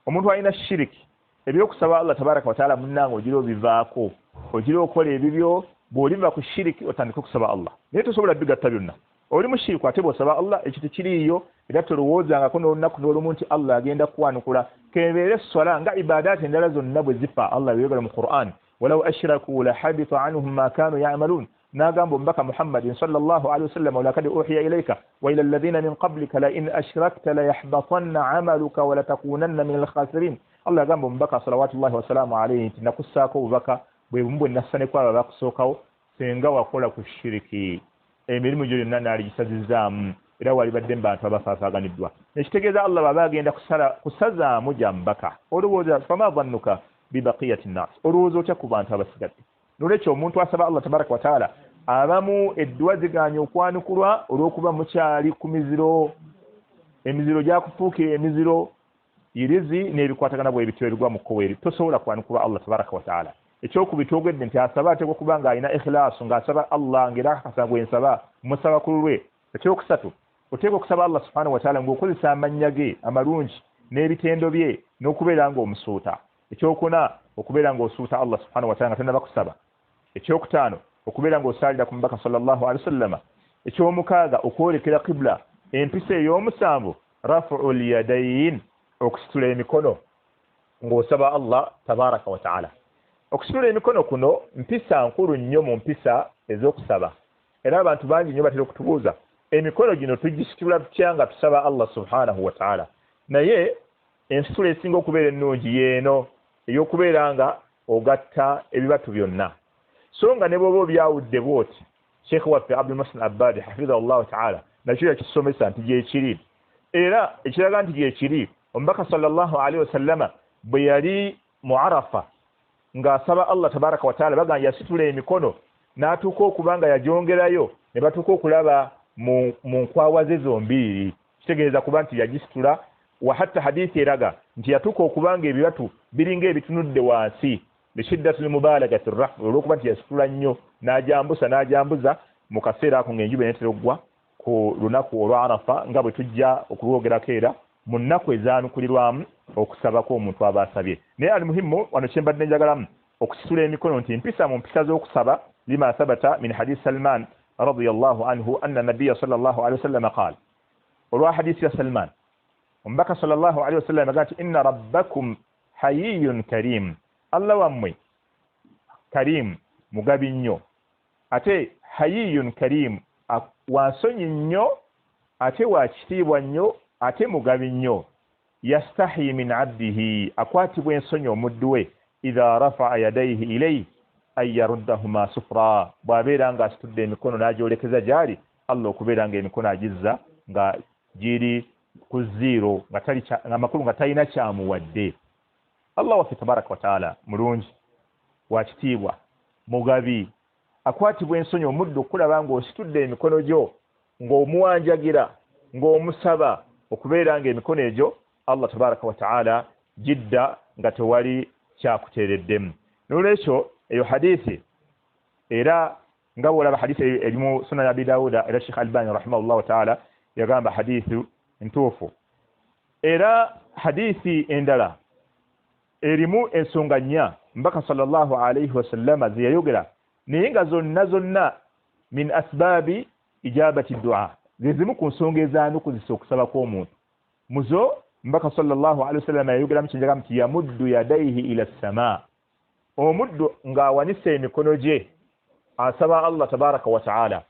Omuntu alina shiriki ebyokusaba Allah tabaraka wa ta'ala munnange ogira obivaako, ogira okola ebibyo bw'oliva ku shiriki otandika okusaba Allah. Naye tosobola bigatta byonna. Oli mu shiriki ate bw'osaba Allah ekyo tekiriiyo era tolowoozangako n'olunaku n'olumu nti Allah agenda kwanukula. Kebeere swala nga ibadaati endala zonna bwe zifa. Allah bwe yogera mu Qur'an walaw ashraku la habita anhum ma kanu ya'malun. N'agamba omubaka Muhammadin sallallahu alayhi wasallam walaqad uhiya ilayka wa ila alladhina min qablika la in ashrakta la yahbatanna 'amaluka wa la takunanna min al-khasirin. Allah agamba omubaka salawatullahi wasalamu alayhi nti nakussaako obubaka bwe bumu bwe nassane kwabo bakusookawo senga wakola ku shiriki emirimu gyo yonna naaligisazizaamu era walibadde mu bantu abafaafaaganiddwa. Ekitegeeza Allah baba agenda kusazaamu gyambaka. Olowooza fama dhannuka bibaqiyati nnas, olowooza otya ku bantu abasigadde? N'olwekyo omuntu asaba Allah tabaraka wa ta'ala abamu edduwa zigaanye okwanukulwa olw'okuba mukyali ku miziro, emiziro gyakufuukira emiziro irizi n'ebikwatagana bwe bityo ebigwa mu kkowe eri, tosobola kwanukulwa Allah tabaraka wa ta'ala. Ekyokubiri twogedde nti asaba ateekwa okuba ng'alina ikhlaasu ng'asaba Allah ng'era akakasa gwe nsaba musaba ku lulwe. Ekyokusatu oteekwa okusaba Allah subhanahu wa ta'ala ng'okozesa amannya ge amalungi n'ebitendo bye n'okubeera ng'omusuuta. Ekyokuna okubeera ng'osuuta Allah subhanahu wa ta'ala nga tannaba kusaba. Ekyokutaano okubeera ng'osaalira ku mubaka sallallahu alaihi wasallam. Ekyomukaaga okwolekera qibla. Empisa ey'omusanvu raf'ul yadayn, okusitula emikono ng'osaba Allah tabaraka wa ta'ala. Okusitula emikono kuno mpisa nkulu nnyo mu mpisa ez'okusaba. Era abantu bangi nnyo batera okutubuuza emikono gino tugisitula tutya nga tusaba Allah subhanahu wa ta'ala. Naye ensitula esinga okubeera ennungi yeeno ey'okubeera nga ogatta ebibatu byonna. So nga ne bw'oba obyawudde bw'oti Sheikh waffe Abdul Muhsin Abbadi hafidhahu Allah ta'ala nakyo yakisomesa nti gyekiri. Era ekiraga nti gyekiri omubaka sallallahu alaihi wasallama bwe yali mu Arafa ng'asaba Allah tabaraka wa ta'ala bagamba yasitula emikono n'atuuka okuba nga yagyongerayo ne batuuka okulaba mu nkwawa ze zombiri. Kitegeeza kuba nti yagisitula wa hatta hadithi eraga nti yatuuka okuba nga ebibatu biringa ebitunudde wansi bishiddatul mubalagati rraf, olw'okuba nti yasitula nnyo n'ajambuza mu kaseera ako ng'enjuba neetera oggwa ku lunaku olwa Arafa nga bwe tujja okulwogerako era mu nnaku ezaanukulirwamu okusaba kw'omuntu aba asabye. Naye alimuhimu wano kyembadde njagalamu okusitula emikono nti mpisa mu mpisa z'okusaba lima thabata min hadith Salman radiyallahu anhu anna nabiyya sallallahu alayhi wasallam qaala, olwa hadithi ya Salman omubaka sallallahu alayhi wasallam agamba nti inna rabbakum hayyun karim, Allah wammwe karim mugabi nnyo ate hayiyun karim wansonyi nnyo ate wakitiibwa nnyo ate mugabi nnyo yastahi min abdihi akwatibwa ensonyi omuddu we idha rafa'a yadayhi ilayhi ay yaruddahuma sufra bw'abeera nga asitudde emikono n'agyolekeza gy'ali Allah okubeera nga emikono agizza nga giri ku zero nga makulu nga talina kyamuwadde. Allah waffe tabaraka wa taala mulungi wakitiibwa mugabi akwatibwa ensonyi omuddu okulaba ng'ositudde emikono gyo ng'omuwanjagira ng'omusaba okubeera nga emikono egyo Allah tabaraka wa taala jidda nga tewali kyakuteereddemu. N'olwekyo eyo hadithi era nga bw'olaba hadithi erimu sunan abi dawuda era Sheikh Albani rahimahullahu taala yagamba hadithi ntuufu. Era hadithi endala erimu ensonga nnya mbaka sallallahu alayhi wasallama zeyayogera naye nga zonna min asbaabi ijabati du'a zezimu ku nsonga ezanukuzisa okusaba kw'omuntu muzo mbaka sallallahu alayhi wasallama yayogeramu kinjaga nti yamuddu yadayhi ila samaa omuddu ng'awanise emikono gye asaba Allah tabaraka wa taala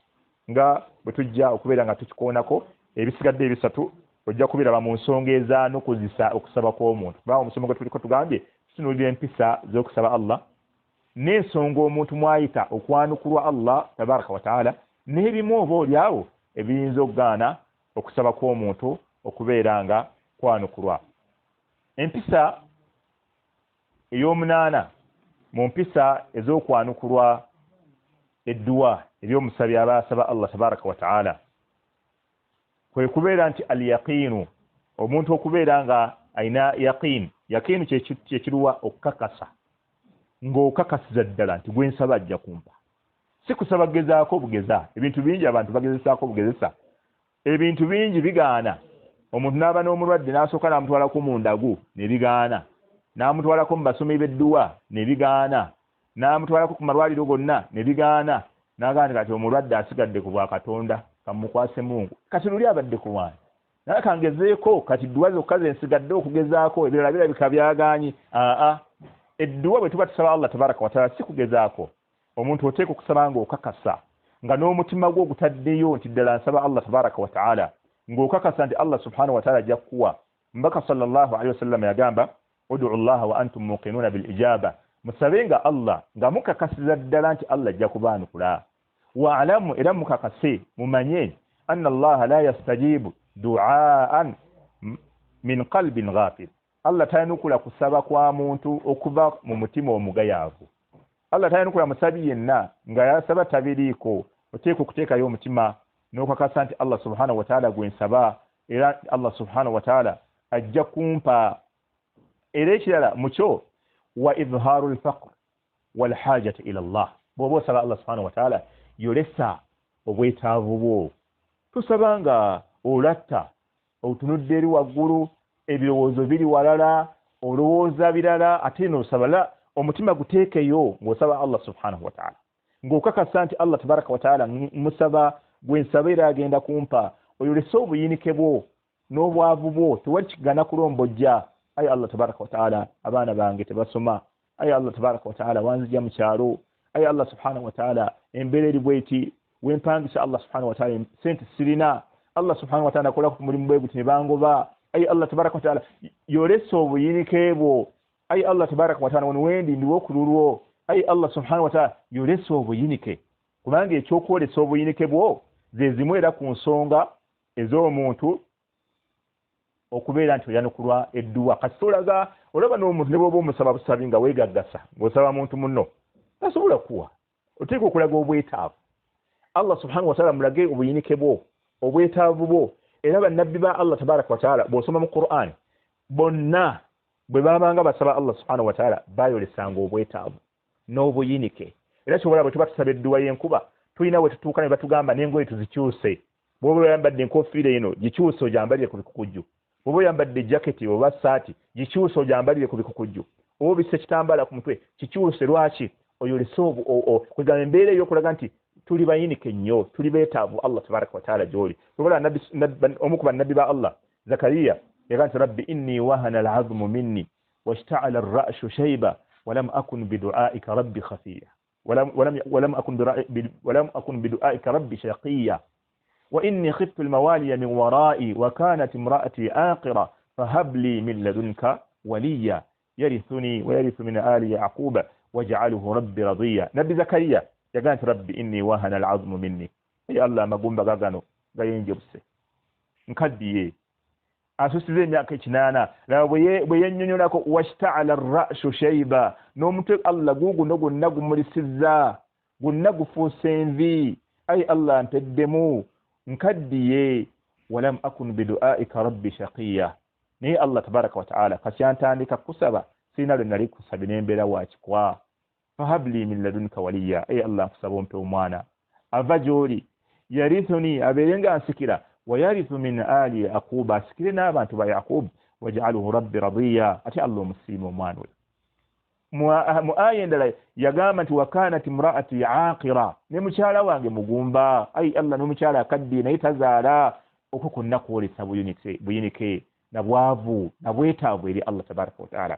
nga bwe tujja okubeera nga tukikoonako ebisigadde ebisatu ojja kubiraba mu nsonga ezanukuzisa okusaba kw'omuntu. Bawo omusomo gwe tuliko tugambye tutunuulira empisa z'okusaba Allah n'ensonga omuntu mwayita okwanukulwa Allah tabaraka wa taala n'ebimu oba olyawo ebiyinza okugaana okusaba kw'omuntu okubeera nga kwanukulwa. Empisa ey'omunaana mu mpisa ez'okwanukulwa edduwa eby'omusabi aba asaba Allah tabaraka wa taala kwe kubeera nti al-yaqiinu omuntu okubeera nga ayina yaqiinu kyekiruwa okukakasa ng'okakasiza ddala nti gwe nsaba ajja kumpa si kusaba gezaako bugeza. Ebintu bingi abantu bagezesaako bugezesa, ebintu bingi bigaana. Omuntu n'aba n'omulwadde n'asooka n'amutwalako mu ndagu ne bigaana, n'amutwalako mu basomi b'edduwa ne bigaana, n'amutwalako ku malwaliro gonna ne bigaana, n'agamba kati omulwadde asigadde ku bwa Katonda kamukwase Mungu. Kati luli abadde ku wange naye kangezeeko kati dduwa zokka ze nsigadde okugezaako ebirala birabika byagaanyi. Edduwa bwe tuba tusaba Allah tabaraka wa taala si kugezaako. Omuntu oteeka okusaba ng'okakasa nga n'omutima gwo ogutaddeyo nti ddala nsaba Allah tabaraka wa taala ng'okakasa nti Allah subhanahu wa taala ajja kukuwa. Mbaka sallallahu alaihi wasallam yagamba ud'u Allah wa antum muqinuuna bil ijaba, musabenga Allah nga mukakasiza ddala nti Allah ajja kubaanukula. Wa'lamu era mukakase mumanye anna Allah la yastajibu du'aan min qalbin ghafil. Allah tayanukula kusaba kwa muntu okuva mu mutima omugayaavu. Allah tayanukula musabi yenna nga yasaba tabiriiko, oteeka okuteekayo omutima n'okakasa nti Allah subhanahu wa ta'ala gwe nsaba era Allah subhanahu wa ta'ala ajja kumpa. Era ekirala mukyo wa idhaaru al-faqr wal hajati ila Allah. Bw'oba osaba Allah subhanahu wa ta'ala yolesa obwetaavu bwo. Tusaba nga olatta otunudde eri waggulu, ebirowoozo biri walala, olowooza birala, ate n'osaba omutima guteekeyo ng'osaba Allah subhanahu wa ta'ala ng'okakasa nti Allah tabaraka wa ta'ala musaba gwe nsaba era agenda kumpa. Oyolese obuyinike bwo n'obwavu bwo, tewali kigana kulombojja. Ayi Allah tabaraka wa ta'ala abaana bange tebasoma, ayi Allah tabaraka wa ta'ala wanzija mu kyalo, ayi Allah subhanahu wa ta'ala embeera eri bweti wempangisa Allah subhanahu wa ta'ala sente sirina, Allah subhanahu wa ta'ala akola ku mulimu bwe guti ne bangoba. Ayi Allah tabaraka wa ta'ala yolese obuyinike bwo. Ayi Allah tabaraka wa ta'ala wendi ndiwo kululwo. Ayi Allah subhanahu wa ta'ala yolese obuyinike, kubanga ekyokwolesa obuyinike bwo ze zimu era ku nsonga ez'omuntu okubeera nti oyanukulwa edduwa. Kati olaga olaba n'omuntu ne bw'oba omusaba busabi nga weegaggasa ng'osaba muntu munno tasobola kuwa, oteeka okulaga obwetaavu. Allah subhanahu wa ta'ala mulage obuyinike bwo, obwetaavu bwo. Era bannabbi ba Allah tabaraka wa ta'ala bw'osoma mu Qur'an bonna bwe baabanga basaba Allah subhanahu wa ta'ala bayolesanga obwetaavu n'obuyinike. Era kyobola bwe tuba tusaba edduwa y'enkuba tulina we tutuuka ne batugamba n'engoye tuzikyuse. Bw'oba oyambadde enkofiira eno gikyuse ogyambalire ku bikukujju, bw'oba oyambadde jaketi oba saati gikyuse ogyambalire ku bikukujju, oba obisse ekitambaala ku mutwe kikyuse. Lwaki? Oyolese kwegamba embeera ey'okulaga nti tuli bayinike nnyo, tuli beetaavu Allah tabaraka wa ta'ala gy'oli. Omu ku bannabbi ba Allah Zakariya yagamba nti rabbi inni wahana al-'azmu minni washta'ala ar-ra'su shayba ولم أكن بدعائك ربي خفيا ولم أكن بدعائك ربي شقيا وإني خفت الموالي من ورائي وكانت امرأتي آقرة فهب لي من لدنك وليا يرثني ويرث من آل يعقوب واجعله ربي رضيا. نبي زكريا يقانت ربي إني وهن العظم مني يا الله ما قم بغانو غاين جبسي نكدي asusize emyaka ekinaana laba bwe yennyonnyolako washta'ala ar-ra'su shayba n'omutwe Allah guguno gwonna gumulisizza gwonna gufuuse envi ay Allah nteddemu nkaddiye walam akun bidu'aika rabbi shaqiya naye Allah tabaraka wa ta'ala kasyantandika kusaba sina lwe nali kusaba n'embeera wakikwa fahabli min ladunka waliya ay Allah nkusaba ompe omwana ava gy'oli yarithuni abeerenga nsikira ويرث من آل يعقوب أسكرنا بانت يعقوب واجعله ربي رضيا أتي الله مسلم ومانوي مؤاين دلي يقامت وكانت امرأتي عاقرة نمشالا وانجي مقومبا أي الله نمشالا كدي نيتزالا وكوكو نقولي بينيكي نبوافو نبويتابو إلي الله تبارك وتعالى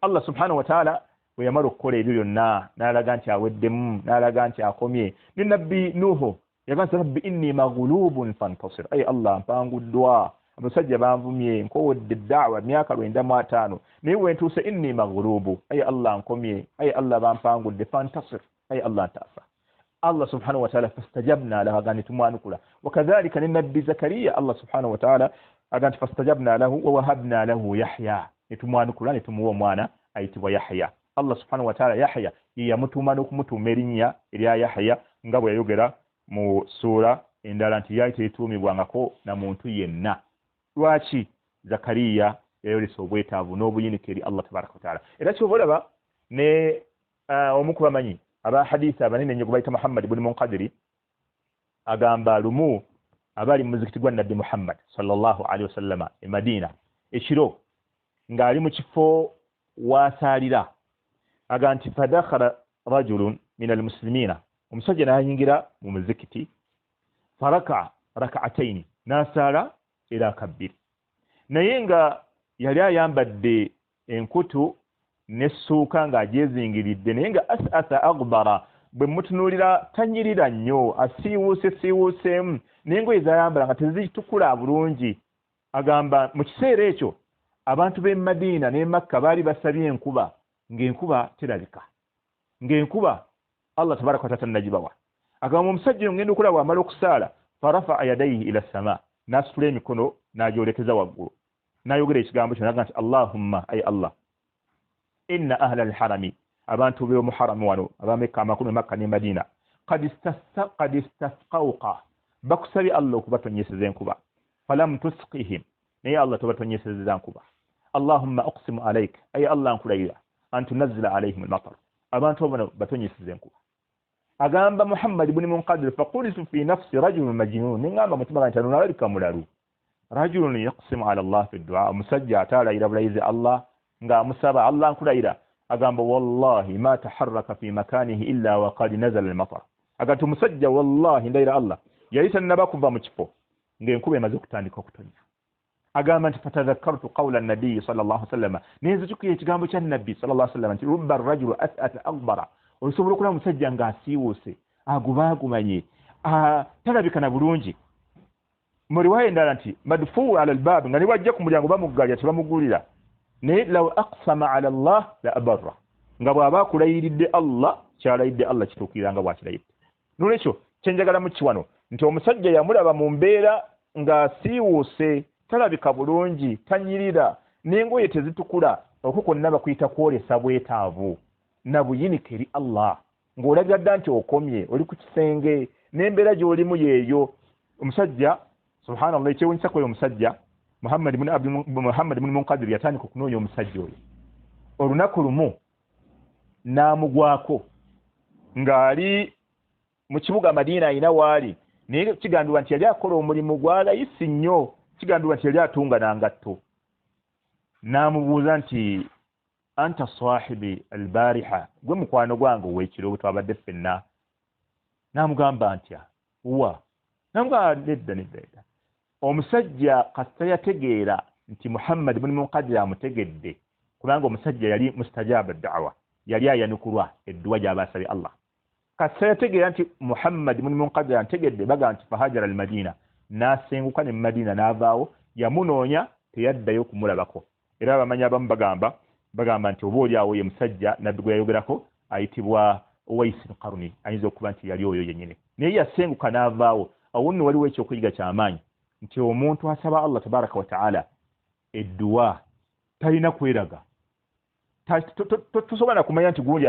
الله سبحانه وتعالى ويمر كولي بيونا نالا غانتي أودم نالا غانتي أقومي لنبي نوحو yaganza rabbi inni maghlubun fantasir ay Allah mpanguddwa abasajja banvumye nkowodde da'wa myaka 95 naye wentuse inni maghlubu ay Allah nkomye ay Allah bampangudde fantasir ay Allah tafa Allah subhanahu wa ta'ala fastajabna lahu agani tumwanukula wakadhalika linnabi zakariya Allah subhanahu wa ta'ala agani fastajabna lahu wa wahabna lahu yahya nitumwanukula nitumuwa mwana ayitibwa yahya Allah subhanahu wa ta'ala yahya yamutuma kumutuma erinnya erya yahya nga bwe yayogera mu sura endala nti yaite etuumibwangako na muntu yenna lwaki zakariya yayolesa obwetaavu n'obuyinike eri Allah tabaraka wa ta'ala era kyobolaba ne omuku bamanyi aba hadisi abanene nnyo gubayita Muhammad ibn Munqadiri agamba lumu abali mu muzikiti gwa Nabbi Muhammad sallallahu alaihi wasallama e Madina ekiro ng'ali mu kifo waasaalira aga nti fadakhala rajulun min almuslimina omusajja n'ayingira mu muzikiti faraka rak'atayn nasala era kabbiri naye nga yali ayambadde enkutu nessuuka ng'ajezingiridde naye nga as'asa aghbara bwe mutunuulira tanyirira nnyo asiiwuuseemu naye engoye zayambala nga tezitukula bulungi agamba mu kiseera ekyo abantu b'e Madiina ne Makka baali basabye enkuba ng'enkuba terabika ng'enkuba Allah tabaraka wa ta'ala najibawa agamba omusajja ngendo okulaba wamala okusaala farafa yadayhi ila sama nasula emikono n'agyolekeza waggulu n'ayogera ekigambo kyo n'agamba nti Allahumma ay Allah inna ahla alharami abantu b'omu haramu wano abameka amakumi Makka ne Madina qad istasqawqa bakusabye Allah okubatonyeseza enkuba falam tusqihim naye Allah tobatonyeseza enkuba Allahumma aqsimu alayk ay Allah nkulayira an tunazzila alayhim almatar abantu bano batonyeseza enkuba agamba Muhammad ibn Munqadir faqultu fi nafsi rajulun majnun ngamba mutima gange tanalika mulalu rajulun yaqsimu ala Allah fi du'a musajja atala ila bulaizi Allah nga musaba Allah nkulayira agamba wallahi ma taharraka fi makanihi illa wa qad nazala al-matar agatu musajja wallahi ndaira Allah yalita nabakuva mu kifo ng'enkuba emaze okutandika okutonya agamba nti fatadhakkartu qawla an-nabiy sallallahu alaihi wasallam nezichukiye ekigambo kya nabbi sallallahu alaihi wasallam nti rubba ar-rajulu as'ata aghbara osobola okulaba musajja ng'asiiwuuse agubaagumanye talabikana bulungi mu riwaya endala nti madfuu ala al-baab nga ne wajja ku mulyango bamuggalya tebamugulira naye law aqsama ala Allah la abarra nga bw'aba akulayiridde Allah kyalayidde Allah kituukirira nga bw'akilayidde n'olwekyo kyenjagala mu kiwano nti omusajja yamulaba mu mbeera ng'asiiwuuse talabika bulungi tanyirira n'engoye tezitukula okwo kwonna bakuyita kwolesa bwetaavu na buyinike eri Allah ng'olabira dda nti okomye oli ku kisenge n'embeera gy'olimu yeeyo omusajja subhanallah ekyewunyisa kweyo omusajja Muhammad ibn Munqadir yatandika okunoonya omusajja oyo olunaku lumu n'amugwako ng'ali mu kibuga Madiina ayina waali naye kigambibwa nti yali akola omulimu gwalayisi nnyo kigambibwa nti yali atunga nangatto n'amubuuza nti anta sahibi albariha gwe mukwano gwange ow'ekiro bwe twabadde ffenna n'amugamba ntya wa n'amugamba nedda omusajja kasita yategeera nti Muhammad ibn Munqadir amutegedde kubanga omusajja yali mustajaba da'wa yali ayanukulwa edduwa gy'abasabye Allah kasa yategeera nti Muhammad mun munqadira antegedde baga nti fahajara al-Madina nasenguka ne Madina n'avaawo yamunoonya teyaddayo kumulabako era abamanya abamu bagamba nti oba oli awo ye musajja nabbi gwe yayogerako ayitibwa Uwais al-Qarni ayinza okuba nti yali oyo yennyini naye yasenguka n'avaawo awo nno waliwo ekyokuyiga ky'amaanyi nti omuntu asaba Allah tabaraka wa ta'ala edduwa talina kweraga tosobola kumanya nti gundi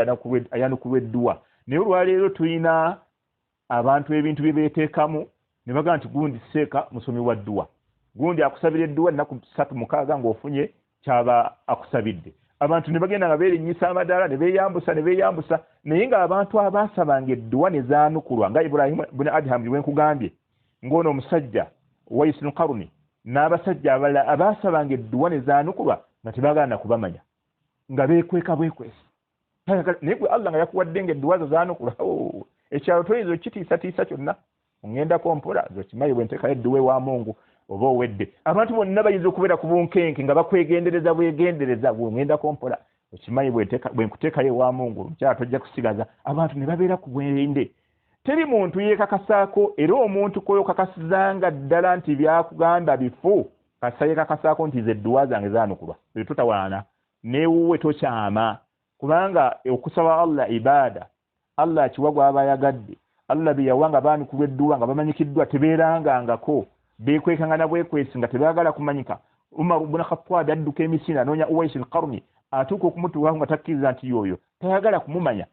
ayanukulwa edduwa naye olwaleero tulina abantu ebintu bye beeteekamu ne baga nti gundi seeka musomi wa dduwa gundi akusabira edduwa ennaku 3-6 ng'ofunye kyaba akusabidde abantu ne bagenda nga beerinnyisa amadaala ne beeyambusa naye ng'abantu abaasabanga edduwa ne zaanukulwa nga Ibrahim ibn Adham bwe nkugambye ng'ono omusajja Uwais al-Qarni n'abasajja abalala abaasabanga edduwa ne zaanukulwa nga tebaagaana kubamanya nga beekweka bwekwesi naye gwe Allah nga yakuwadde ng'edduwa zo zaanukulwa ekyalo toyinza okitiisatiisa kyonna ŋŋendako mpola zokimanyi bwe nteekayo edduwa ewa Mungu oba owedde abantu bonna bayinza okubeera ku bunkenke nga bakwegendereza bwegendereza bw'oŋŋendako mpola okimanyi bwe nkuteekayo ewa Mungu mukyala tojja kusigaza abantu ne babeera ku bwerinde teri muntu yeekakasaako era omuntu koyo kakasizanga ddala nti byakugamba bifu kasa yeekakasaako nti ze edduwa zange zaanukulwa bwe totawaana neewuwe tokyama kubanga okusaba Allah ibaada Allah kiwagwa abayagadde Allah bye yawanga baanukulwa edduwa nga bamanyikiddwa tebeerangangako beekwekanga na bwekwesi nga tebaagala kumanyika Umar ibn Khattab adduka emisinde anoonya Uwais al-Qarni atuuka okumutuukaako nga takkiriza nti yoyo tayagala kumumanya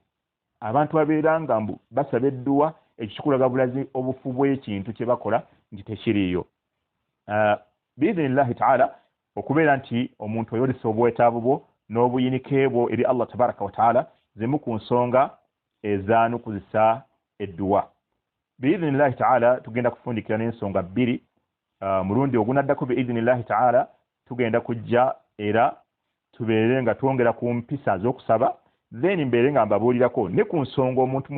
abantu babeeranga mbu basaba edduwa ekikulaga bulazi obufu bw'ekintu kye bakola nti tekiriiyo biidhinillahi ta'ala okubeera nti omuntu oyolesa obwetaavu bwo n'obuyinike bwo eri Allah tabaraka wa ta'ala zimu ku nsonga ezaanukuzisa edduwa biidhinillahi ta'ala tugenda kufundikira n'ensonga 2 mulundi ogunaddako biidhinillahi ta'ala tugenda kujja era tubeere nga twongera ku mpisa z'okusaba then mbeere nga mbabuulirako ne ku nsonga omuntu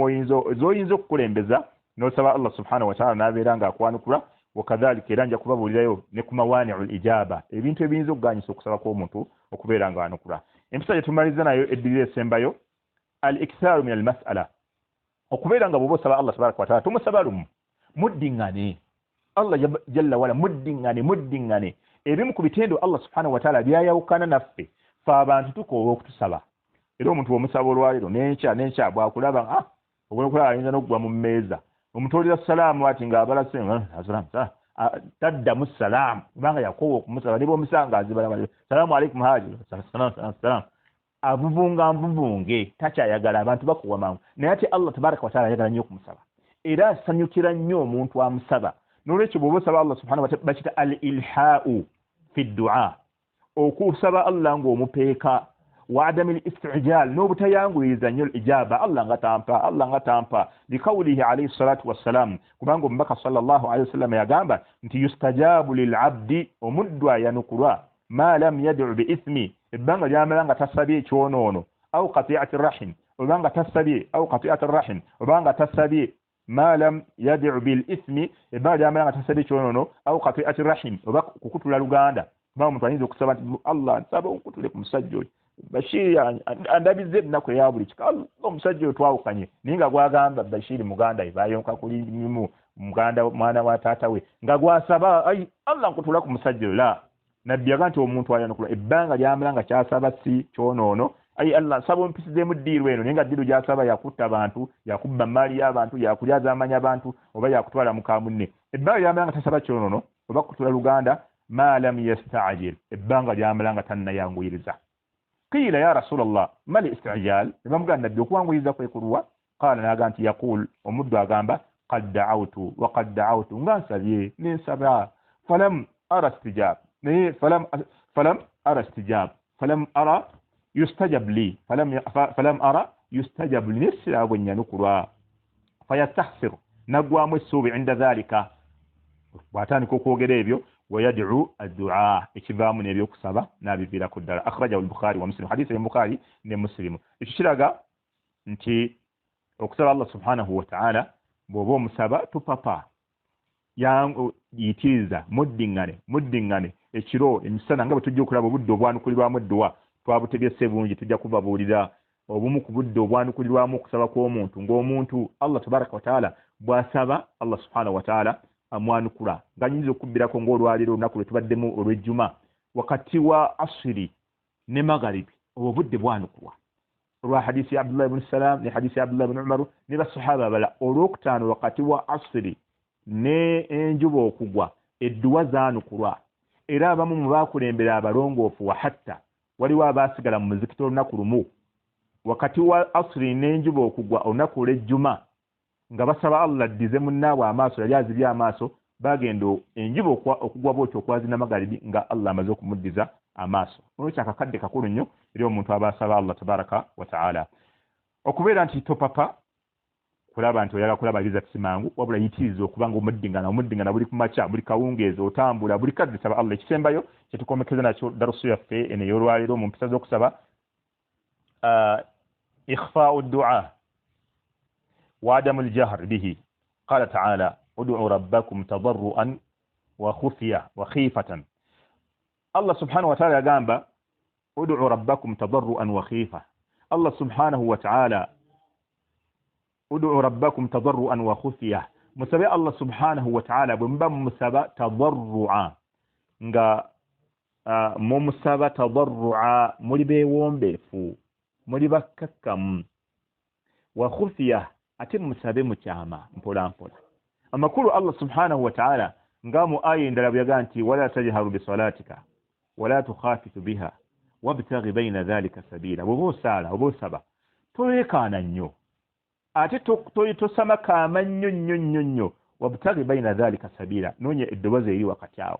z'oyinza okukulembeza n'osaba Allah subhanahu wa ta'ala n'abeera nga akwanukula wakadhalika era nja kubabuulirayo ne ku mawaani'ul ijaba ebintu ebiyinza okuganyisa okusaba kw'omuntu okubeera nga anukula empisa gye tumaliza nayo eddirira esembayo al-iktharu min al-mas'ala okubeera nga bw'oba osaba Allah tabaraka wa ta'ala tumusaba lumu muddiŋŋane Allah jalla wala muddiŋŋane ebimu ku bitendo Allah subhanahu wa ta'ala byayawukana naffe fe abantu tukoowa okutusaba era omuntu bw'omusaba olwaleero n'enkya bw'akulaba okulaba ayinza n'okugwa mu mmeeza omutuulira salaamu ati ng'abalase taddamu salaamu kubanga yakoowa okumusaba ne bw'omusanga azibala salaamu alaikum haji salaamu avuvunge takyayagala abantu bakuwa mangu naye ate Allah tabaraka wa ta'ala ayagala nnyo okumusaba era asanyukira nnyo omuntu amusaba n'olwekyo bw'oba osaba Allah subhanahu wa ta'ala bakita al-ilhaa'u fi du'a okusaba Allah ng'omupeeka wa adami al-istijal n'obutayanguyiriza nnyo ijaba Allah nga tampa likawulihi alayhi salatu wassalam kubanga omubaka sallallahu alayhi wasallam yagamba nti yustajabu lil'abdi omuddu ayanukulwa ma lam yad'u bi ithmi ebbanga lyamala nga tasabye ekyonoono au qati'ati rahim obanga tasabye au qati'ati rahim obanga tasabye ma lam yad'u bil ithmi ebbanga lyamala nga tasabye ekyonoono au qati'ati rahim oba kukutula luganda kubanga omuntu ayinza okusaba nti Allah nsaba onkutule ku musajja oyo Bashiri andabize ennaku eya buli kika omusajja oyo twawukanye naye nga gwagamba Bashiri muganda we bayonka kulimu muganda mwana wa taata we nga gwasaba Allah nkutula ku musajja oyo la nabbi yaga nti omuntu ayanukula ebbanga lyamala nga kyasaba si kyonoono Allah nsaba ompisizeemu ddiiru eno naye nga ddiiru gyasaba yakutta abantu yakubba maali y'abantu yakulyaza amanya abantu oba yakutwala muka munne ebbanga lyamala nga tasaba kyonoono oba kutula luganda ma lam yasta'jil ebbanga lyamala nga tannayanguyiriza قيل يا رسول الله ما الاستعجال لما قال النبي وكوان يزا كيكروا قال انا قالت يقول ومد غامبا قد دعوت وقد دعوت غان سبي من سبع فلم ارى استجاب فلم ارى استجاب فلم ارى يستجب لي فلم ارى يستجب لي نسلا ونيا نكروا فيستحسر نغوا مسوب عند ذلك واتاني كوكوغere ebyo ويدعو الدعاء اكبام نبيو كسبا نبي بلا كدار اخرجه البخاري ومسلم حديث البخاري ومسلم ekiraga nti okusaba Allah subhanahu wa ta'ala bobo musaba tupapa yangu yitiriza muddingane ekiro emisana nga batujja okulaba obudde obwanukulirwamu edduwa twabutegese bungi tujja kubabuulira obumu ku budde obwanukulirwamu okusaba kw'omuntu ng'omuntu Allah tabaraka wa taala bw'asaba Allah subhanahu wa taala amwanukula nga nyinza okubbirako ng'olwaliro olunaku lwe tubaddemu olw'ejjuma wakati wa asiri ne magharibi obwo budde bwanukulwa olwa hadisi ya Abdullah ibn Salam ne hadisi ya Abdullah ibn Umar ne basahaba bala olwokutaano wakati wa asiri ne enjuba okugwa edduwa zaanukulwa era abamu mu baakulembera abalongoofu wa hatta waliwo abaasigala mu muzikiti olunaku lumu wakati wa asiri n'enjuba okugwa olunaku olw'ejjuma nga basaba Allah addize munnaabwe amaaso yali azibye amaaso bagenda enjuba okugwa bwotyo okwazina magharibi nga Allah amaze okumuddiza amaaso olwekyo akakadde kakulu nnyo eri omuntu aba asaba Allah tabaraka wa taala okubeera nti topapa kulaba nti oyagala kulaba biza kimangu wabula yitiriza okuba nga omuddingana buli kumaca buli kawungeezi otambula buli kadde saba Allah ekisembayo kyetukomekeza nakyo darusu yaffe eno ey'olwaliro mu mpisa z'okusaba ikhfa'u du'a وعدم الجهر به قال تعالى ادعوا ربكم تضرعا وخفية وخيفة الله سبحانه وتعالى قام ادعوا ربكم تضرعا وخيفة الله سبحانه وتعالى ادعوا ربكم تضرعا وخفية مسبب الله سبحانه وتعالى بمبم مسبب تضرعا nga mumusaba tadarru'a muri bewombefu muri bakakam wa khufiya ate musabe mu kyama mpola mpola amakulu Allah subhanahu wa ta'ala ngamu aya endala byaga nti wala tajharu bi salatika wala tukhafitu biha wabtaghi bayna dhalika sabila bobosala tolekana nnyo ate tosama kama nnyo wabtaghi bayna dhalika sabila nonye eddobozi eri wakati awo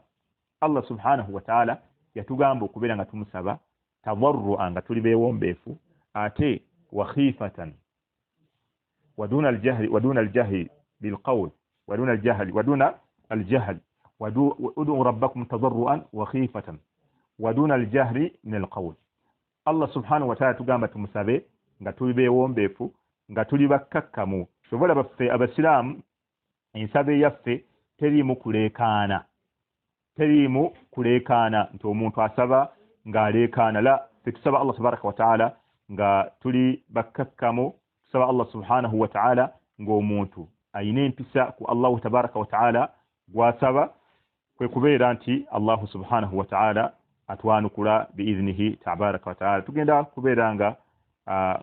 Allah subhanahu wa ta'ala yatugamba okubeera nga tumusaba tadarru'a nga tuli bewombeefu ate wa khifatan ودون الجهل بالقول ودون الجهل ودعوا ربكم تضرعا وخيفة ودون الجهل من القول الله سبحانه وتعالى تugamba tumusabe nga tuli bewombeefu nga tuli bakkakkamu sobola baffe abasiraamu ensabe yaffe teriimu kuleekaana nti omuntu asaba ng'aleekaana la tetusaba Allah tabaraka wa taala nga tuli bakkakkamu saba Allah subhanahu wa ta'ala ng'omuntu ayina empisa ku Allah tabaraka wa ta'ala gwasaba kwe kubeera nti Allah subhanahu wa ta'ala atwanukula biiznihi tabaraka wa ta'ala tugenda kubeera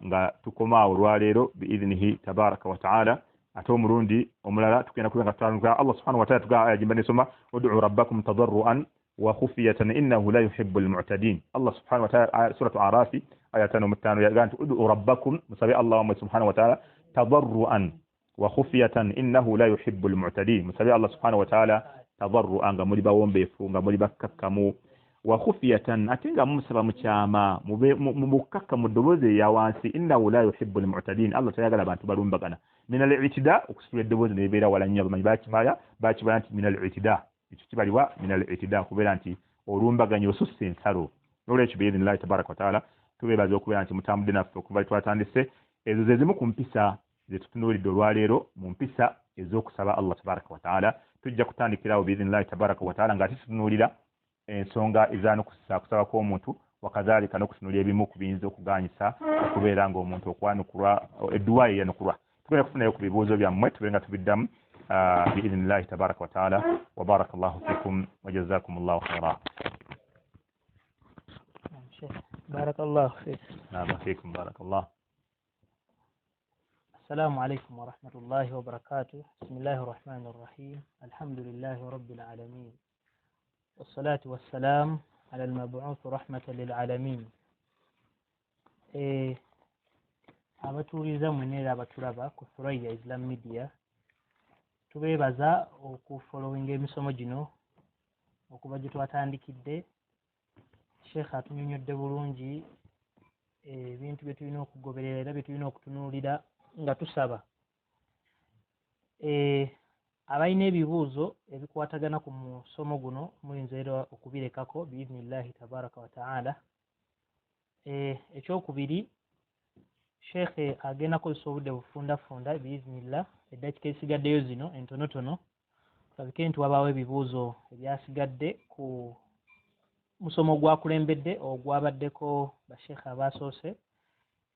nga tukomaawo olwaleero biiznihi tabaraka wa ta'ala ate omulundi omulala tugenda kubeera nga tutwanukula Allah subhanahu wa ta'ala tugamba aya jimba nesoma ud'u rabbakum tadarruan wa khufiyatan innahu la yuhibbul mu'tadin Allah subhanahu wa ta'ala suratu arafi aya 5 yagantu ud'u rabbakum musabi Allah subhanahu wa ta'ala tadarruan wa khufiyatan innahu la yuhibbul mu'tadin musabi Allah subhanahu wa ta'ala tadarruan nga muri bawombeefu nga muri bakkakkamu wa khufiyatan atinga musaba mukyama mubukakka mudoboze ya wansi innahu la yuhibbul mu'tadin Allah tayagala abantu balumbagana min al-i'tida okusubira doboze ne beera wala nnyo bamanyi bakibala nti min al-i'tida ekyo kibaliwa min al-i'tida kubeera nti olumbaganya osusse ensalo n'olwekyo biidhnillahi tabaraka wa ta'ala tubeebaza okubeera nti mutambudde naffe okuva twatandise ezo ze zimu ku mpisa ze tutunuulidde olwaleero mu mpisa ez'okusaba Allah tabaraka wa ta'ala tujja kutandikirawo biidhnillahi tabaraka wa ta'ala ng'ate tutunuulira ensonga ezaanukusa kusaba kw'omuntu wakadhalika n'okutunuulira ebimu ku biyinza okuganyisa okubeera ng'omuntu okwanukulwa edduwa eyanukulwa tugenda kufunayo ku bibuuzo byammwe tubeere nga tubiddamu biidhnillahi tabaraka wa ta'ala wa barakallahu fikum wa jazakumullahu khairan. بارك الله فيك. نعم فيكم بارك الله. السلام عليكم ورحمة الله وبركاته. بسم الله الرحمن الرحيم. الحمد لله رب العالمين والصلاة والسلام على المبعوث رحمة للعالمين. abatuuliza mwenera abatulaba ku Thuraya Islam Media tubeebaza okufollowinga emisomo gino okuba gye twatandikidde. Sheikh atunyonyodde bulungi ebintu bye tulina okugoberera era bye tulina okutunuulira nga tusaba. Abalina ebibuuzo ebikwatagana ku musomo guno muyinza era okubirekako biidhnillahi tabaraka wa ta'ala. Ekyokubiri Sheikh agenda kozesa obudde bufundafunda biidhnillah eddakiika ezisigaddeyo zino entonotono, tulabike nti wabaawo ebibuuzo ebyasigadde ku musomo guno. Sheikh atunyonyodde bulungi ebintu bye tulina okugoberera era bye tulina okutunuulira nga tusaba. Abalina ebibuuzo ebikwatagana ku musomo guno muyinza era okubirekako biidhnillahi tabaraka wa ta'ala. Ekyokubiri Sheikh agenda kozesa obudde bufundafunda biidhnillah eddakiika ezisigaddeyo zino entonotono, tulabike nti wabaawo ebibuuzo musomo gwakulembedde ogwabaddeko bashekhe abasoose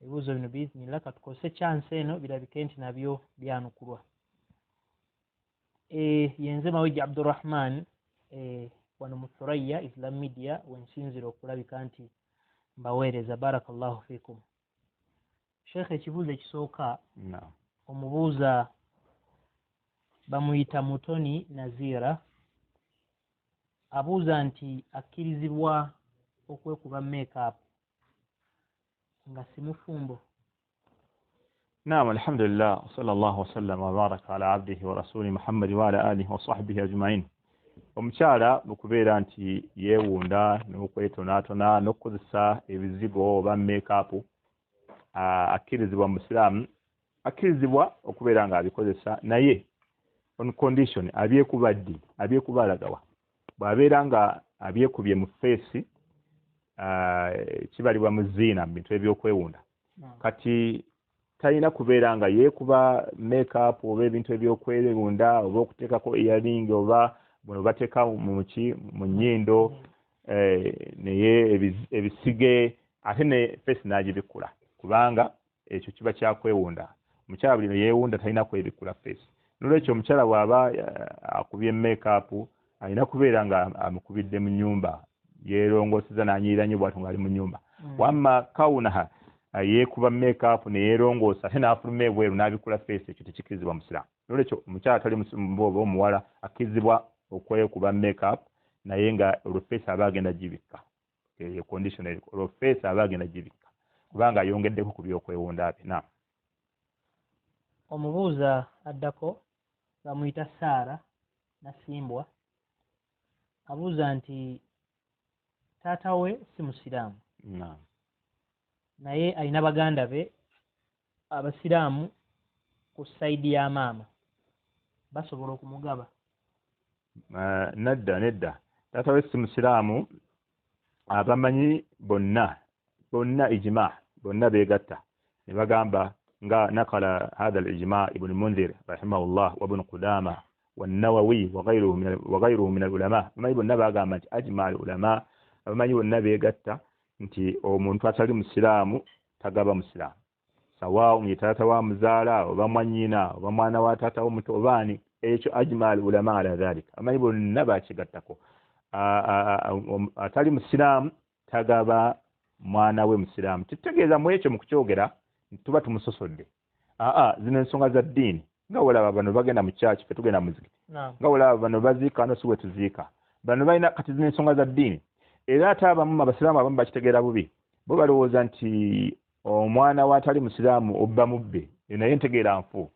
ebibuuzo bino biiznillah katukozese chance eno birabike nti nabyo byanukulwa. Yenze Mawigi Abdurrahman wano mu Thuraya Islam Media wensinzira okulabika nti mbaweereza. Barakallahu fikum. Shekhe, ekibuuzo ekisooka omubuuza bamuyita Mutoni Nazira abuuza nti akkirizibwa okwekuba make-up nga si mufumbo? نعم الحمد لله وصلى الله وسلم وبارك على عبده ورسوله محمد وعلى آله وصحبه أجمعين. omukyala bukubeera nti yeewunda n'okwetonaatona n'okukozesa ebizigo oba make-up akkirizibwa mu Islam, akkirizibwa okubeera nga abikozesa, naye on condition abyekuba ddi, abyekuba alagawa. Bw'abeera nga abyekubye mu face kibalibwa mu ziina mu bintu ebyokwewunda. Kati talina kubeera nga yeekuba make-up oba ebintu ebyokwewunda oba okuteekako earring oba buno bateeka mu nnyindo naye ebisige ate ne face n'agibikula, kubanga ekyo kiba kyakwewunda. Omukyala buli yeewunda talina kwebikula face. N'olwekyo omukyala bw'aba akubye make-up alina kubeera nga amukubidde mu nnyumba, yeerongoseza n'anyirira nnyo bw'atyo ng'ali mu nnyumba. Wamma kawunaha yeekuba make-up ne yeerongoosa ate n'afuluma ebweru n'abikula face, ekyo tekikkirizibwa mu Islam. N'olwekyo omukyala tali musumba oba omuwala akkirizibwa okwekuba make-up naye nga olwo face aba agenda gibikka. Eyo condition eriko, olwo face aba agenda gibikka kubanga ayongeddeko ku byokwewunda bye. Naam. Omubuuza addako bamuyita Saara Nasimbwa abuuza nti taata we si musiraamu. Naam. Naye alina baganda be abasiraamu ku sayidi ya maama, basobola okumugaba? Nedda. Taata we si musiraamu, abamanyi bonna ijma, bonna beegatta ne bagamba nga nakala hadha al-ijma Ibn Mundhir rahimahullah wa Ibn Qudama والنووي وغيره من العلماء. Bamanyi bonna bagamba nti ajma al-ulama, abamanyi bonna beegatta nti omuntu atali musiraamu tagaba musiraamu, sawa ye taata wa muzaala oba mwannyina oba mwana wa taata omuto obaani, ekyo ajma al-ulama ala dhalika. Abamanyi bonna bakigattako. Atali musiraamu tagaba mwana we musiraamu. Kitegeeza mu ekyo mu kukyogera tuba tumusosodde. Zino ensonga za ddiini nga walaba bano bagenda mu kyaki, fe tugenda muzikiti. Nga walaba bano baziika no siwe tuziika. Bano balina kati zino ensonga za ddiini. Era ate abamu abasiraamu abamu bakitegeera bubi. Bo balowooza nti omwana wa atali musiraamu obba mubbe, naye ntegeera nfu.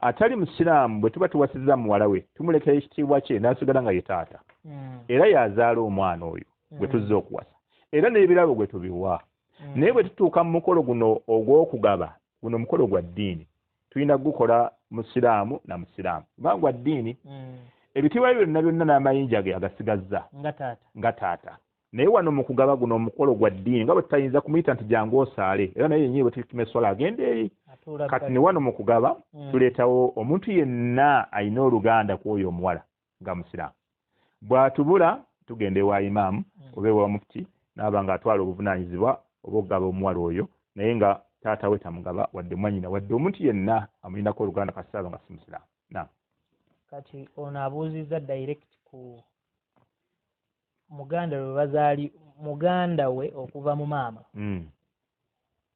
Atali musiraamu bwe tuba tuwasizza muwala we tumulekera ekitiibwa kye n'asigala nga ye taata. Era yazaala omwana oyo gwe tuzza okuwasa. Era n'ebirabo gwe tubiwa. Naye bwe tutuuka mu mukolo guno ogw'okugaba, guno mukolo gwa ddiini, tulina gukola musiraamu na musiraamu. Kubanga gwa ddiini ebitiibwa byonna byonna n'amayinja ge agasigazza nga taata. Naye wano mu kugaba guno omukolo gwa ddiini nga bwe tutayinza kumuyita nti jangu osaale, era naye yennyini bwe tukima eswala agenda eri. Kati ne wano mu kugaba tuleetawo omuntu yenna alina oluganda ku oyo omuwala nga musiraamu. Bw'atubula tugenda ewa imaamu oba ewa mufti n'aba ng'atwala obuvunaanyizibwa obw'okugaba omuwala oyo, naye nga taata we tamugaba wadde mwannyina wadde omuntu yenna amulinako oluganda kasaba nga si musiraamu. Naam. Kati ono abuuzizza direct ku muganda we bazaali muganda we okuva mu maama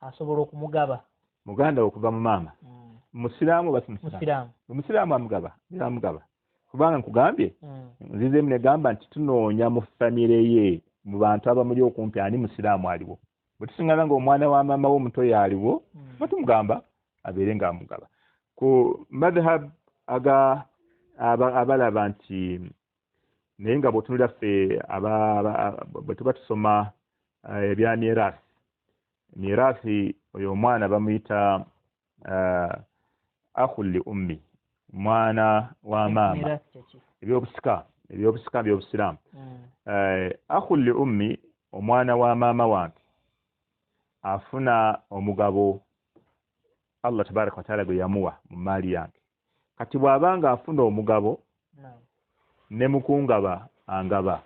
asobola okumugaba? Muganda we okuva mu maama musiraamu oba si musiraamu? Musiraamu amugaba kubanga nkugambye nzizeemu negamba nti tunoonya mu famire ye, mu bantu abamuli okumpi ani musiraamu aliwo. Bwe tusiŋŋana ng'omwana wa maama we omuto yaliwo batumugamba abeere ng'amugaba. Ku madhhab abalaba nti naye nga bw'otunulira ffe bwe tuba tusoma ebya miraasi, oyo omwana bamuyita akhuli ummi, mwana wa maama, ebyobusika by'obusiraamu. Akhuli ummi, omwana wa maama wange afuna omugabo Allah tabaraka wa taala gwe yamuwa mu maali yange. Kati bw'abanga afuna omugabo ne mukungaba angaba,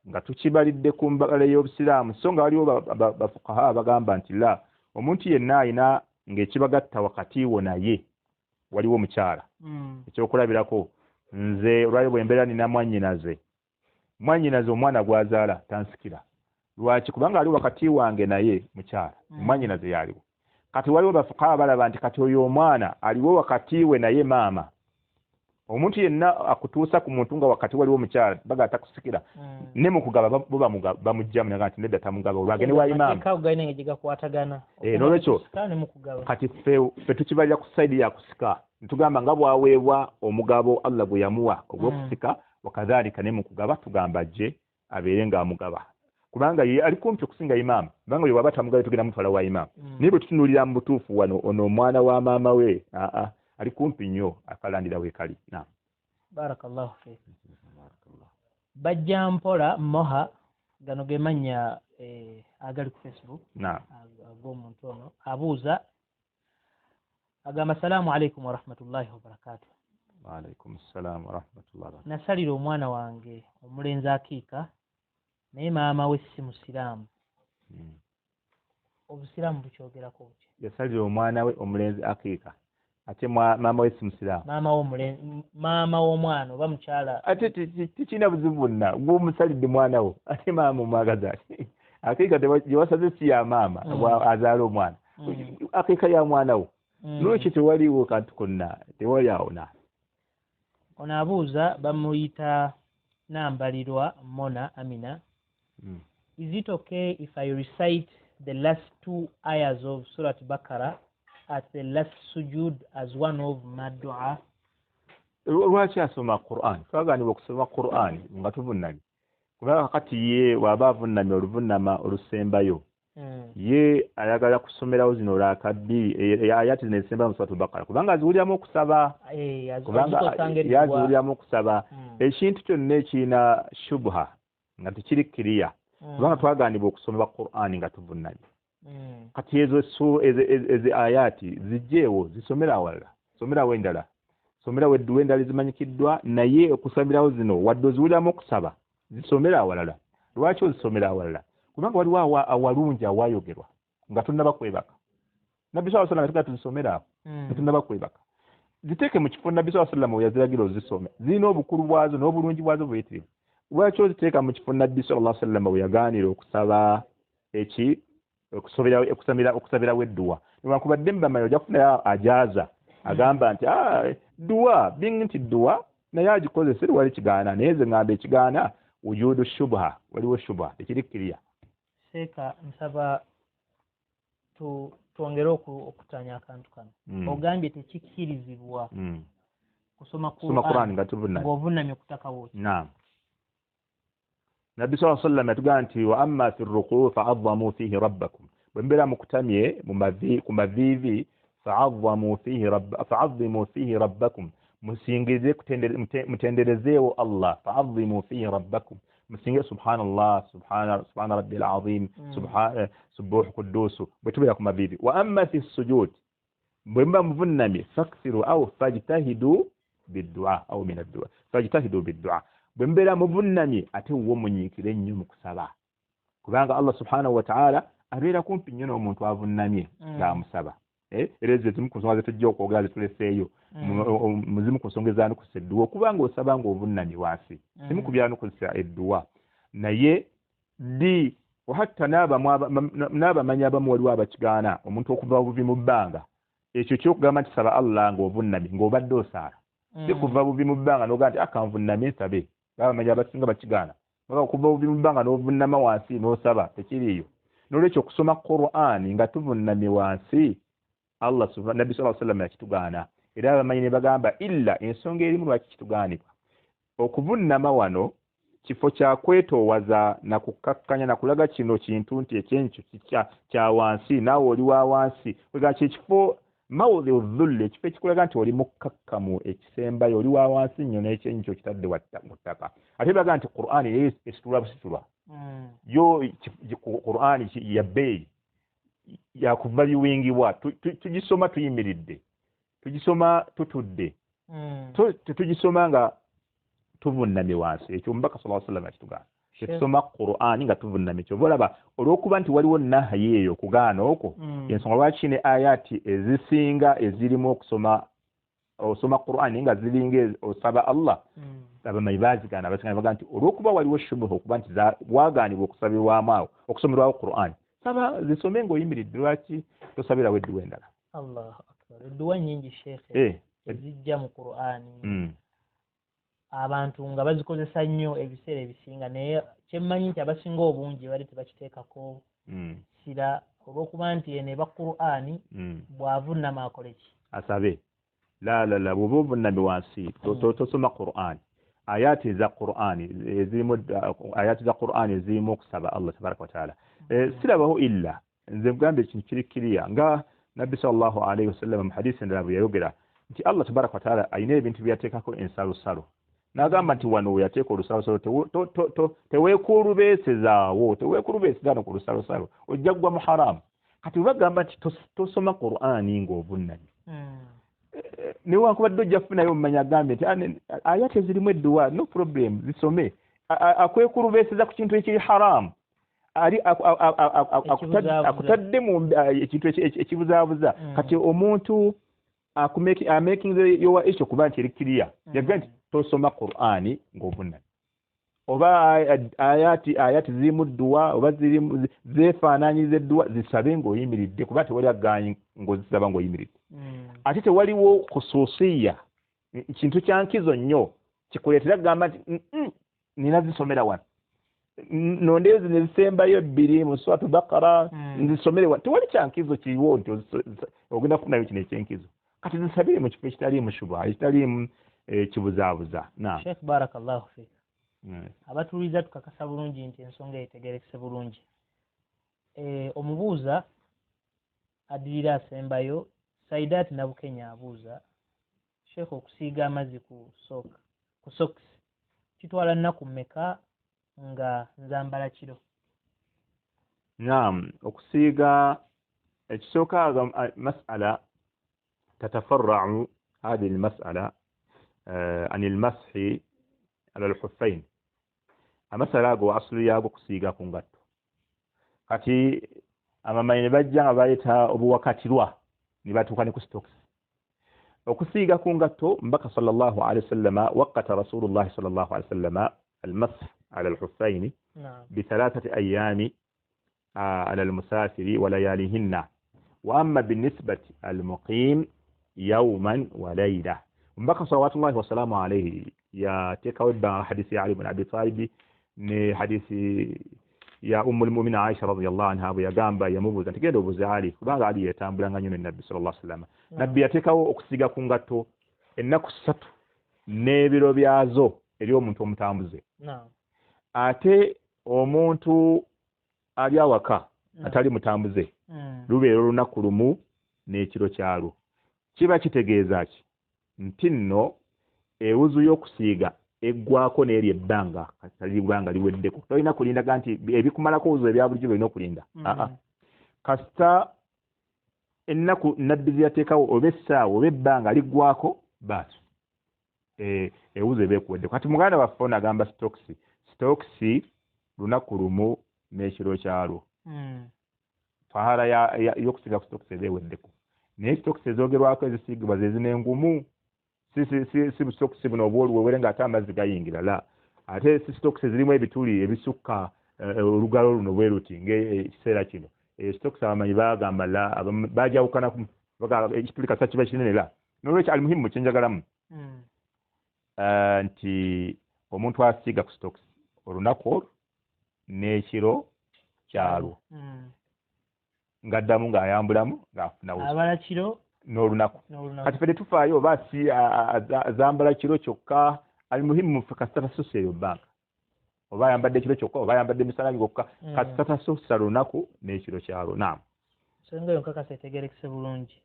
nga tukibalidde ku mbala y'obusiraamu so nga waliwo bafukaha bagamba nti la omuntu yenna ayina ng'ekibagatta wakati wo naye waliwo mukyala ekyokulabirako nze olwali bwe mbeera nina mwannyinaze omwana gwazaala tansikira lwaki kubanga ali wakati wange naye mukyala mwannyinaze yaliwo kati waliwo bafukaha balaba nti kati oyo omwana aliwo wakati we naye maama omuntu yenna akutuusa ku muntu nga wakati waliwo mukyala baga atakusikira ne mu kugaba bamugjamu naga nti nedda tamugaba olwagende wa imaama n'olwekyo kati ffe tukibalira ku sayidi ya kusika ntugamba nga bwaweebwa omugabo Allah gwe yamuwa ogw'okusika wakadhalika ne mu kugaba tugamba jje abeere ng'amugaba kubanga ye ali kumpi okusinga imaama kubanga ye waba tamugabe tugenda mutwala wa imaama naye bwe tutunuulira mu butuufu wano ono omwana wa maama we ali kumpi nnyo akalandira weekali. Barakallahu fiik. Bajja mpola moha gano ge mannya agali ku Facebook ag'omuntu ono abuuza agamba salaamu alaikum wa rahmatullahi wa barakatuh. Wa alaikum salaam wa rahmatullahi wa barakatuh. Nasalira omwana wange omulenzi akiika naye maama we si musiraamu. Obusiraamu bukyogerako butya? Yasalira omwana we omulenzi akiika ate maama we si musiraamu. Maama w'omwana oba mukyala ate tikirina buzibu bwonna gw'omusalidde mwana wo ate maama omwagaza ati akiika gye wasaze si ya maama azaala omwana akiika ya mwana wo n'olwekyo tewaliwo kantu konna tewali awona. Ono abuuza bamuyita Nambalirwa Mona Amina. Is it okay if I recite the last 2 ayahs of Surah Baqarah at the last sujud as one of my dua? Lwaki asoma Qur'an? Twaganibwa okusoma Qur'an nga tuvunnamye. Kubanga kati ye waba avunnamye oluvunnama olusembayo. Ye ayagala kusomerawo zino laka bbiri ayati zino ezisembayo mu Surah Baqarah kubanga aziwuliramu okusaba. Kubanga yaziwuliramu okusaba. Ekintu kyonna ekirina shubha nga tekiri kiriya. Kubanga twaganibwa okusomera Qur'an nga tuvunnamye. Kati ezo ayati zijjeewo zisomera awalala. Somerawo endala. Somerawo edduwa endala ezimanyikiddwa naye okusomerawo zino wadde oziwuliramu okusaba zisomera awalala. Lwaki ozisomera awalala? Kubanga waliwo awalungi awayogerwa nga tunnaba kwebaka. Nabbi sallallahu alayhi wa sallam tuzisomera awo nga tunnaba kwebaka. Ziteeke mu kifo Nabbi sallallahu alayhi wa sallam we yaziragira ozisome. Zirina obukulu bwazo n'obulungi bwazo buyitirivu. Lwaki oziteeka mu kifo Nabbi sallallahu alayhi wa sallam we yagaanira okusaba okusabirawo edduwa. Newankubadde mbamanyi ojja kufunayo ajaza agamba nti dduwa bingi nti dduwa naye agikozese wali kigaana naye ze ngamba ekigaana wujudu shubha waliwo shubha tekiri kiriya. Seeka nsaba twongere okutanya akantu kano. Ogambye tekikkirizibwa kusoma Qur'an nga tuvunnamye ng'ovunnamye okutaka bw'oti. Naam. Nabbi sallallahu alayhi wa sallam yatugamba nti wa amma fi rruku' fa'azzamu fihi rabbakum. Bwe mbeera mukutamye ku maviivi fa'azzimu fihi rabbakum. Musingirize mutenderezeewo Allah. Fa'azzimu fihi rabbakum. Musingire subhanallah subhana rabbil azim subuh quddus bwe tubeera ku maviivi. Wa amma fi sujud bwe mba muvunnamye faksiru aw fajtahidu biddu'a aw min ad-du'a fajtahidu biddu'a. Bwe mbeera muvunnamye ate wo munyiikire ennyo mu kusaba kubanga Allah subhanahu wa ta'ala abeera kumpi nnyo n'omuntu avunnamye ng'amusaba. Era ezo ezimu ku nsonga ze tujja okwogera zituleseeyo muzimu ku nsonga ezaanukusa edduwa okubanga osaba ng'ovunnamye wansi simu kubyaanukusa edduwa naye ddi wahatta n'abamanyi abamu waliwo abakigaana omuntu okuva buvi mu bbanga ekyo kyokugamba nti saba Allah ng'ovunnamye ng'obadde osaala si kuva buvi mu bbanga n'ogamba nti akanvunnamye nsabe babamanyi abasinga bakigaana okuva buvi mu bbanga n'ovunnama wansi n'osaba tekiriiyo. N'olwekyo okusoma Qur'an nga tuvunnamye wansi Allah subhanahu Nabbi sallallahu alayhi wa sallam yakitugaana era abamanyi ne bagamba illa ensonga erimu lwaki kitugaanibwa. Okuvunnama wano kifo kya kwetoowaza na kukkakkanya na kulaga kino kintu nti ekyenkyo kya wansi naawe oli wa wansi wega kyekifo mawdhi dhulli ekifo ekikulaga nti oli mukkakkamu ekisembayo oli wa wansi nnyo n'ekyenkyo kitadde mu ttaka. Ate baga nti Qur'an esitulwa busitulwa yo Qur'an ya bbeeyi yakuva biwingibwa tugisoma tuyimiridde tugisoma tutudde tugisoma nga tuvunnamye wansi ekyo omubaka sallallahu alayhi wa sallam akitugaana tusoma Qur'ani nga tuvunamye ekyo olaba olw'okuba nti waliwo nahayi eyo okugaana okwo ensonga lwaki ne ayati ezisinga ezirimu osoma Qur'ani nga ziringa osaba Allah abamanyi bazigaana abasinga baga nti olw'okuba waliwo shubuha okuba nti wagaanibwa okusabirwamu awo okusomerwawo Qur'ani saba zisome ng'oyimiridde lwaki tosabirawo edduwa endala Allahu akbar edduwa nyingi sheekhe ezijja mu Qur'ani abantu nga bazikozesa nnyo ebiseera ebisinga naye kyemmanyi nti abasinga obungi bali tebakiteekako sira olw'okuba nti eno eba Qur'ani bw'avunnama akole ki asabe la bw'oba ovunnamye wansi tosoma Qur'ani ayati za Qur'ani ezirimu okusaba Allah tabaraka wa taala sirabaho illa nze mugamba ekintu kiri kiriya nga nabbi sallallahu alayhi wasallam mu hadisi endala bwe yayogera nti Allah tabaraka wa taala ayina ebintu byateekako ensalosalo n'agamba nti wano we yateeka olusalosalo teweekulubeesezaawo no ku lusalosalo ojja kugwa mu haramu kati we bagamba nti tosoma Qur'ani ng'ovunnamye newankubadde ojja kufunayo omumanyi agambe nti ayate zirimu edduwa no problem zisome akwekulubeeseza ku kintu ekiri haramu ali akutadde mu ekintu ekibuzaabuza kati omuntu amaking yowa ekyo kuba nti erikiriya yaga nti tosoma Qur'ani ng'ovunnamye oba ayati zirimu dduwa oba zirimu zeefaanaanyiza edduwa zisabe ng'oyimiridde kuba tewali agganyi ng'ozisaba ng'oyimiridde ate tewaliwo khususiya kintu kyankizo nnyo kikuleetera kugamba nti nina zisomera wano nondeezi ne zisembayo 2 mu Suratu Baqara nzisomere wano tewali kyankizo kiriwo nti ogenda kufunayo kino ekyenkizo kati zisabire mu kifo ekitaliimu shubha ekitaliimu kibuzaabuza Sheikh barakallahu fik abatuuliza tukakasa bulungi nti ensonga etegerekese bulungi omubuuza addirira asembayo Saidat Nabukenya abuuza Sheikh okusiiga amazzi ku socks kitwala nnaku mmeka nga nzambala kiro naam okusiiga ekisooka mas'ala تتفرع هذه المسألة عن المسح على الحفين المسألة هو أصل يابو كسيغا كونغاتو kati amamanyi ne bajja nga bayita obuwakatirwa ne batuuka ne ku stocks okusiiga ku ngatto mbaka sallallahu alayhi wasallama waqata rasulullah sallallahu alayhi wasallama المسح على الحفين ب3 أيام على المسافر ولياليهن وأما بالنسبة المقيم يوما وليلة mbaka صلوات الله وسلامه عليه يا تكوب حديث علي بن أبي طالب ni hadithi ya المؤمنين عائشة رضي الله عنها buyagamba yamubuza ntigenda obuze Ali kubanga Ali yatambulanga nnyo ne Nabbi sallallahu alaihi wasallam Nabbi yatekawo okusiga ku ngatto ennaku 3 n'ebiro byazo eri omuntu omutambuze ate omuntu ali awaka atali mutambuze lubeera olunaku lumu n'ekiro kyalwo kiba kitegeeza ki nti nno ewuzu y'okusiiga eggwako n'eri ebbanga katali bbanga liweddeko tolina kulindaga nti ebikumalako wuzu ebya bulijjo byolina okulinda kasita ennaku Nabbi ziyateekawo oba essaawa oba ebbanga liggwako baasi ewuzu eba ekuweddeko kati muganda waffe ono agamba stocks lunaku lumu n'ekiro kyalwo fahara y'okusiiga ku stocks eba eweddeko naye stocks ezoogerwako ezisiigibwa ze zino engumu si stocks buno obwoluwewere ng'ate amazzi gayingira la ate si stocks ezirimu ebituli ebisukka olugalo luno bwe luti ng'ekiseera kino stocks abamanyi bagamba la bajawukanaku ekituli kasa kiba kinene la nolwekyo alimuhimu mu kyenjagalamu nti omuntu asiiga ku stocks olunaku olwo n'ekiro kyalwo ng'addamu ng'ayambulamu ng'afuna wuzu abala kiro n'olunaku kati fedde tufaayo oba si azambala kiro kyokka alimuhimu kasita tasusa eyo bbanga oba ayambadde kiro kyokka oba ayambadde misalabi gokka kasita tasusa lunaku n'ekiro kyalwo naamu ensonga eyo nkakasa etegerekese bulungi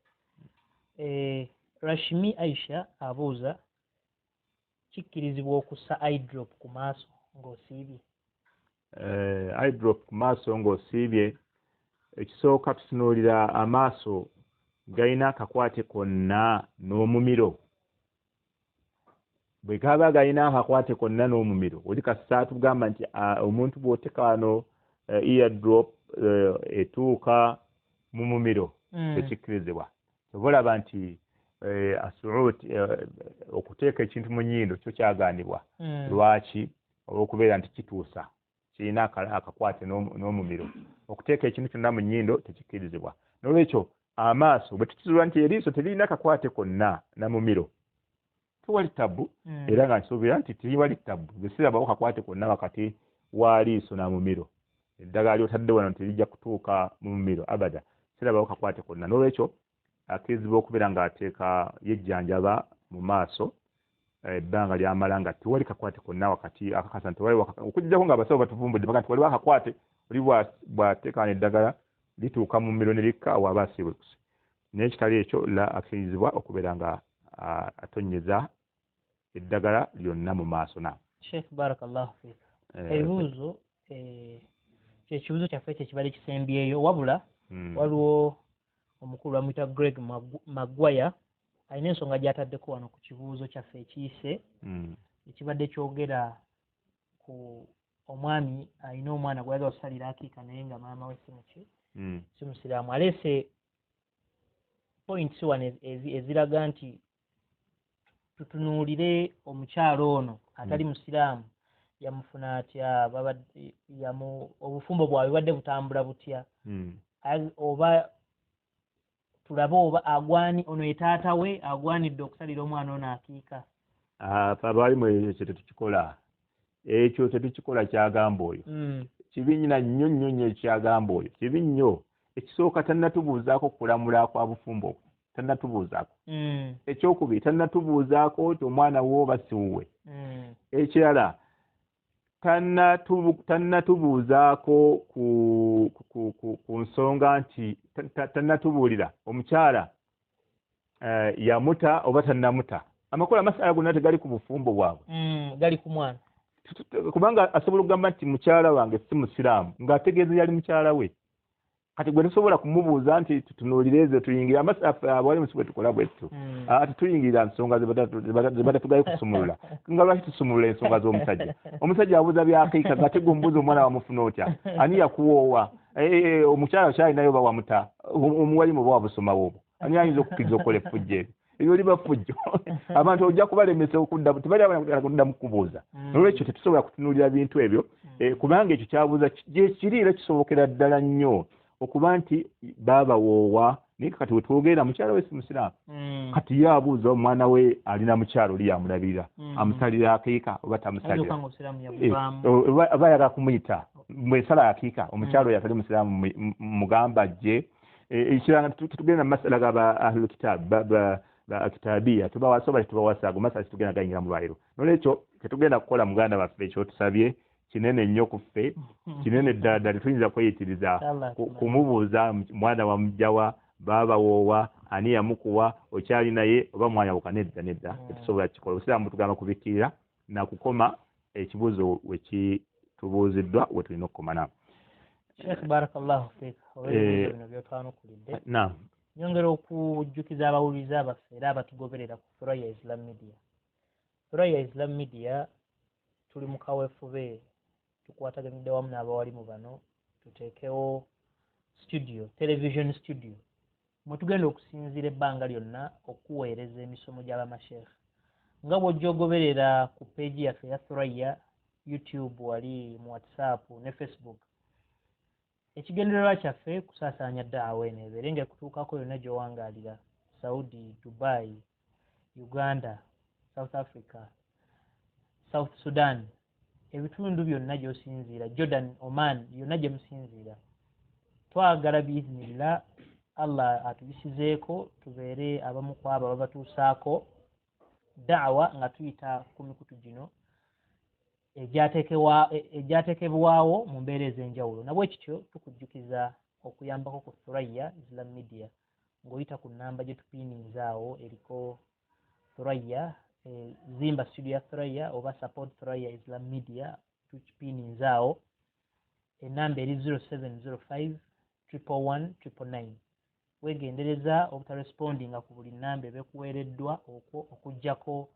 Rashmi Aisha abuuza kikkirizibwa okussa eye drop ku maaso ng'osiibye eye drop ku maaso ng'osiibye ekisooka tutunuulira amaaso galina akakwate konna n'omumiro bwe gaba galina akakwate konna n'omumiro oli kasita tugamba nti omuntu bw'oteka wano eardrop etuuka mu mumiro tekikkirizibwa obalaba nti asuut okuteeka ekintu mu nnyindo kyo kyagaanibwa lwaki olw'okubeera nti kituusa kirina akakwate n'omumiro okuteeka ekintu kyonna mu nnyindo tekikkirizibwa n'olwekyo amaaso bwe tukizulwa nti eriiso teririna akakwate konna na mumiro tuwali tabbu era nga nsuubira nti tiwali tabbu bwesirabawo kakwate konna wakati wa liiso na mumiro eddagala lyotadde wano terijja kutuuka mu mumiro abada sirabawo kakwate konna n'olwekyo akkirizibwa okubeera ng'ateeka yejjanjaba mu maaso ebbanga lyamala nga tiwali kakwate konna wakati akakasa nti wali okuggyako ng'abasawo batuvumbudde baga nti waliwo akakwate oli bw'ateeka wano eddagala lituuka mu mumiro ne likka waba asiibulukuse naye ekitali ekyo la akkirizibwa okubeera nga atonyeza eddagala lyonna mu maaso na Sheikh barakallahu fiik ebibuuzo kyekibuuzo kyaffe kyekibadde kisembyeyo wabula waliwo omukulu bamuyita Greg Magwaya alina ensonga gy'ataddeko wano ku kibuuzo kyaffe ekiyise ekibadde kyogera ku omwami alina omwana gw'ayagala okusalira akiika naye nga maama we si musiraamu aleese points wano eziraga nti tutunuulire omukyalo ono atali musiraamu yamufuna atya obufumbo bwabwe bwadde butambula butya oba tulabe oba agwani ono ye taata we agwanidde okusalira omwana ono akiika abalimu ekyo tetukikola ekyo tetukikola kyagamba oyo kibi nnyo ekyagamba oyo kibi nnyo ekisooka tannatubuuzaako kulamula kwa bufumbo tannatubuuzaako ekyokubiri tannatubuuzaako ti omwana wo oba siwuwe ekirala tannatubuuzaako ku nsonga nti tannatubuulira omukyala yamuta oba tannamuta amakulu amasala gonna tegali ku bufumbo bwabwe gali ku mwana kubanga asobola okugamba nti mukyala wange si musiraamu ng'ategeeza yali mukyala we kati gwe tusobola kumubuuza nti tutunuulire ezo tuyingire amasafa abali musi bwe tukola bwettu tuyingirira nsonga zebatatugayo kusumulula nga lwaki tusumulula ensonga z'omusajja omusajja abuuza byakiika ng'ate gumubuuza omwana wamufuna otya ani yakuwoowa omukyala kyalinayo oba wamuta omuwalimu oba wabusomawo obwo ani ayinza okukkiriza okukola effujjo ebyo ebyo liba ffujjo abantu ojja kubalemesa okudda kuddamu kubuuza nolwekyo tetusobola kutunuulira bintu ebyo kubanga ekyo kyabuuza kiri era kisobokera ddala nnyo okuba nti baabawoowa naye kati wetwogera mukyala we si musiraamu kati ye abuuza omwana we alina mukyala oli yamulabirira amusalira akiika oba tamusalira oba ayagala kumuyita bwesala akiika omukyala oyo atali musiraamu mugamba ajje ekiranga tutugenda mu masala gaba ahlulkitabu bakitabiya tubawasoba tubawasaago masala titugenda gayingira mu lwaliro nolwekyo tetugenda kukola muganda waffe ekyotusabye kinene nnyo ku ffe kinene ddala ddala tuyinza kweyitiriza kumubuuza mwana wamugjawa baabawoowa ani yamukuwa okyali naye oba mwanyawuka nedda tetusobola kikola obusiraamu tugamba kubikkirira nakukoma ekibuuzo wekitubuuziddwa we tulina okukoma naam Sheikh barakallahu fiik olw'ebibuuzo bino byotwanukulidde naam nyongera okujjukiza abawuliriza abaffe era abatugoberera ku Thuraya Islam Media. Thuraya Islam Media tuli mu kaweefube tukwataganidde wamu n'abawalimu bano tuteekewo studio television studio mwe tugenda okusinziira ebbanga lyonna okuweereza emisomo gy'abamasheekh nga bw'ojja ogoberera ku peegi yaffe ya Thuraya YouTube wali mu WhatsApp ne Facebook ekigendererwa kyaffe kusaasaanya ddaawa eno ebeere nga ekutuukako yonna gy'owangaalira Saudi, Dubai, Uganda, South Africa, South Sudan, ebitundu byonna gy'osinziira, Jordan, Oman, yonna gye musinziira. Twagala biiznillah Allah atuyisizeeko tubeere abamu ku abo ababatuusaako da'wa nga tuyita ku mikutu gino egyateekebwawo mu mbeera ez'enjawulo. Nabwe kityo tukujjukiza okuyambako ku Thuraya Islam Media ng'oyita ku nnamba gye tupiininzaawo eriko Thuraya zimba studio ya Thuraya oba support Thuraya Islam Media tukipiininzaawo ennamba eri 0705 111 999. Weegendereza obutarespondinga ku buli nnamba ebekuweereddwa okwo okuggyako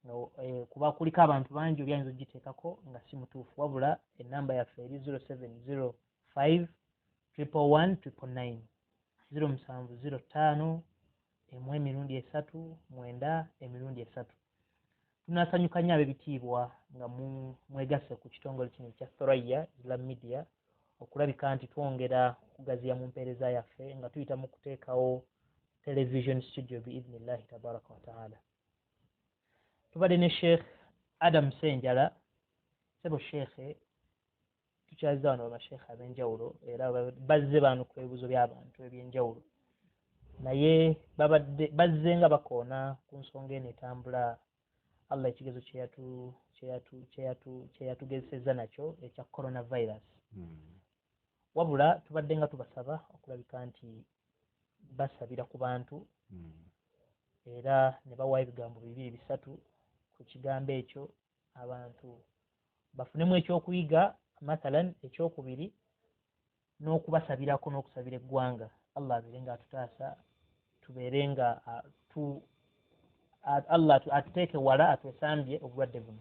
no kuba kuliko abantu bangi olyanyiza ogiteekako nga si mutuufu wabula enamba yaffe eri 0705 111 0705 1-3 tunasanyuka nnyo ab'ebitiibwa nga mwegasse ku kitongole kino ekya Thuraya Islam Media okulabika nti twongera okugaziya mu mpeereza yaffe nga tuyita mu kuteekawo television studio biidhnillahi tabaraka wa taala. Tubadde ne Sheikh Adam Senjala sebo sheikhe tukyazza wano bamashekhe ab'enjawulo era bazze bano ku ebibuzo by'abantu eby'enjawulo naye bazze nga bakoona ku nsonga eno etambula Allah ekigezo kyeyatugezesezza nakyo ekya coronavirus. Wabula tubadde nga tubasaba okulabika nti basabira ku bantu era ne bawaayo ebigambo 2-3 ku kigambo ekyo abantu bafunemu ekyokuyiga mathalan ekyokubiri n'okubasabirako n'okusabira eggwanga Allah abeere nga atutaasa tubeere nga Allah atuteeke wala atwesambye obulwadde buno.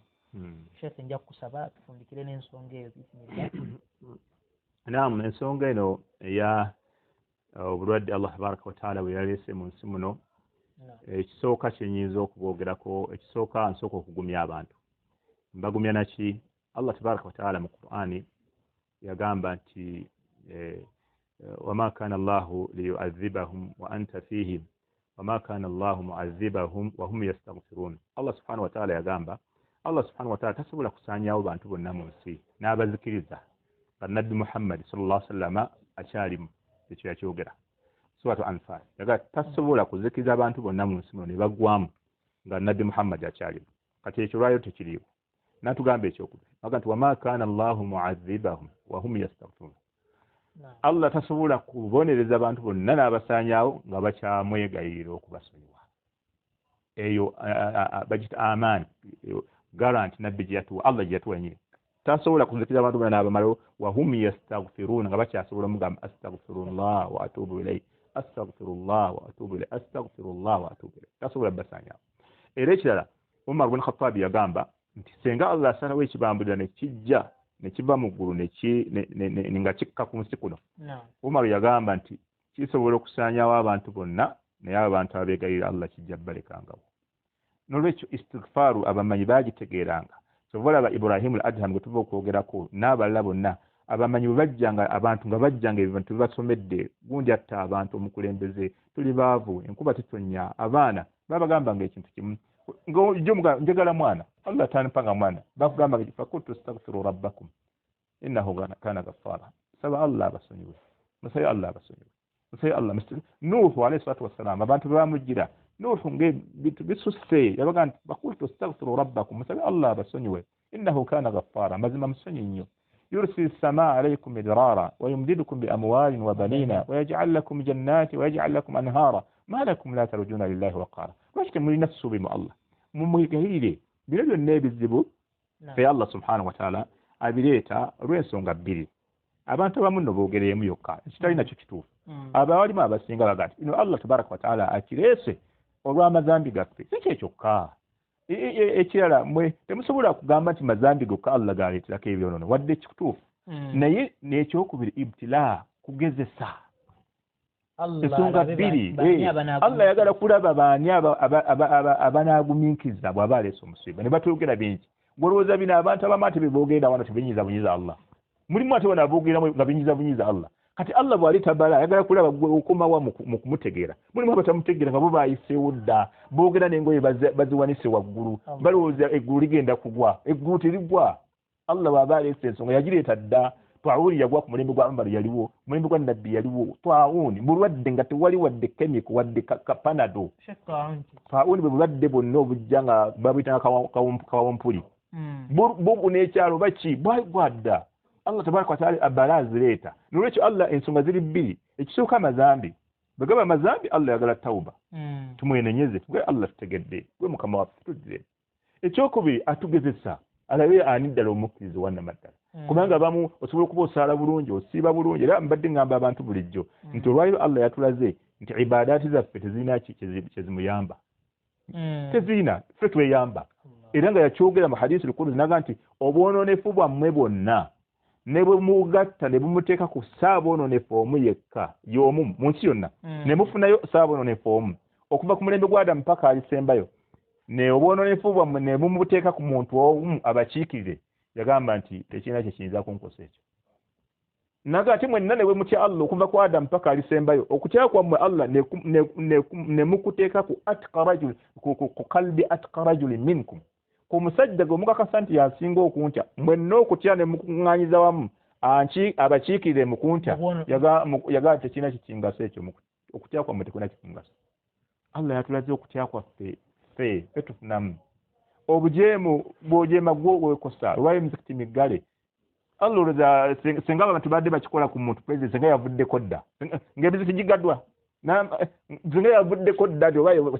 Sheikh nja kukusaba tufundikire n'ensonga eyo bismillah. Naam, ensonga eno eya obulwadde Allah tabaraka wa taala bwe yaleese mu nsi muno ekisooka kyenyinza okuboogerako ekisooka nsooka okugumya abantu. Mbagumya naki? Allah tabaraka wa taala mu Qur'ani yagamba nti wama kana Allahu liyu'adhibahum wa anta fihim wama kana Allahu mu'adhibahum wa hum yastaghfirun. Allah subhanahu wa taala yagamba Allah subhanahu wa taala tasobola kusaanyawo bantu bonna mu nsi n'abazikiriza Nabbi Muhammad sallallahu alaihi wasallam akyalimu ekyo yakyogera Suratu Anfal yagamba tasobola kuzikiriza abantu bonna mu nsi ne bagwamu nga Nabbi Muhammad akyalimu. Kati ekyo lwayo tekiriwo. Natugamba ekyokubiri aga nti wama kana Allahu mu'adhibahum wa hum yastaghfirun. Allah tasobola kubonereza abantu bonna n'abasaanyaawo nga bakyamwegayirira okubasonyiwa. Eyo bagita aman guarantee nabbi gyatuwa Allah gyatuwa nyine tasobola kuzikiriza abantu bonna n'abamalawo wa hum yastaghfirun nga bakyasobola mugamba astaghfirullah wa atubu ilayhi astaghfirullah wa atubu ilayhi astaghfirullah wa atubu ilayhi tasobola basaanyaawo. Era ekirala Umar ibn Khattab yagamba nti senga Allah asalawo ekibambulira ne kijja ne kiva mu ggulu nga kikka ku nsi kuno. Umar yagamba nti kisobola okusaanyaawo abantu bonna naye abantu abeegayirira Allah kijja balekangawo. Nolwekyo istighfaru abamanyi bagitegeeranga. Sobola ba Ibrahim al-Adham gwe tuva okwogerako n'abalala bonna abamanyi bwe bajjanga abantu nga bajjanga ebintu bibasomedde gundi atta abantu omukulembeze tuli baavu enkuba titonnya abaana babagambanga ekintu kimu njagala mwana Allah tanipanga mwana bakugamba fakultu astaghfiru rabbakum innahu kana ghaffara. Saba Allah abasonyiwe musayi Allah abasonyiwe musayi Allah Nuhu alayhi salatu wassalam abantu bamujjira Nuhu bitu bisusse yabaga fakultu astaghfiru rabbakum musayi Allah abasonyiwe innahu kana ghaffara mazima musonyi nnyo يرسل السماء عليكم مدرارا ويمددكم بأموال وبنين ويجعل لكم جنات ويجعل لكم أنهارا ما لكم لا ترجون لله وقارا واشتم لنفسه بما الله ممكهيلي بلدو النبي الزبو في الله سبحانه وتعالى أبليتا رئيسون قبلي abantu abamu nno boogeremu yokka kitalina kyo kituufu abawalimu abasinga bagati ino Allah tabaraka wa taala akireese olw'amazambi gaffe si kyekyokka ekirala mwe temusobola kugamba nti mazambi gokka Allah galeeterako ebyonoono wadde kituufu naye n'ekyokubiri ibtila kugezesa ensonga bbiri Allah yagala kulaba baani abanaagumiikiriza bw'aba aleese omusiiba ne batwogera bingi golowooza bino abantu abamu ate beboogenda wano tebenyiza bunyiza Allah mulimu ate wano aboogeramu nga benyiza Allah kati Allah bw'ali tabala ayagala kulaba okomawa mu kumutegeera mulimu abatamutegeera nga bo baayiseewo dda boogera n'engoye baziwanise waggulu balowooza eggulu ligenda kugwa eggulu terigwa Allah bw'aba aleese ensonga yagireeta dda Taawuni yagwa ku mulembe gwa Ambar yaliwo mulembe gwa Nabbi yaliwo Taawuni bulwadde nga tewali wadde kemiko wadde panado Taawuni bwe bulwadde bwonna obujja nga babuyita kawampuli bubu n'ekyalo baki bwagwadda Allah tabaraka wa taala abala azireeta nolwekyo Allah ensonga ziri bbiri ekisooka amazambi bagaba amazambi Allah yagala tawuba tumwenenyeze gwe Allah tutegedde gwe mukama waffe tuddire ekyokubiri atugezesa alabe ani ddala omukkiriza wannamaddala kubanga abamu osobola okuba osaala bulungi osiiba bulungi era mbadde ngamba abantu bulijjo nti olwaliro Allah yatulaze nti ibadaati zaffe tezirina kyezimuyamba tezirina ffe tweyamba era nga yakyogera mu hadisi lukulu naga nti obwononefu bwammwe bwonna ne bwe mugatta ne bumuteeka ku saaboononefu omu yekka y'omu mu nsi yonna ne mufunayo saaboononefu omu okuva ku mulembe gwa Adamu paka alisembayo ne obwononefu bwammwe ne bumuteeka ku muntu omu abakiikirire yagamba nti tekirina kye kiyinza kunkosa ekyo naga ate mwenna ne bwe mutya Allah okuva ku Adamu paka alisembayo okutya kwammwe Allah ne mukuteeka ku atqa rajul ku qalbi atqa rajul minkum ku musajja gwe mukakasa nti yasinga okuntya mwenna okutya ne mukuŋŋaanyiza wamu abakiikirire mu kuntya yaga tekirina kikingasa ekyo okutya kwammwe tekuna kikingasa Allah yatulaze okutya kwaffe ffe tufunamu obujeemu bw'ojeema gwo weekosa olwayo muzikiti miggale Allah olowooza singa abantu badde bakikola ku muntu president singa yavuddeko dda ng'emizikiti gigaddwa singa yavuddeko dda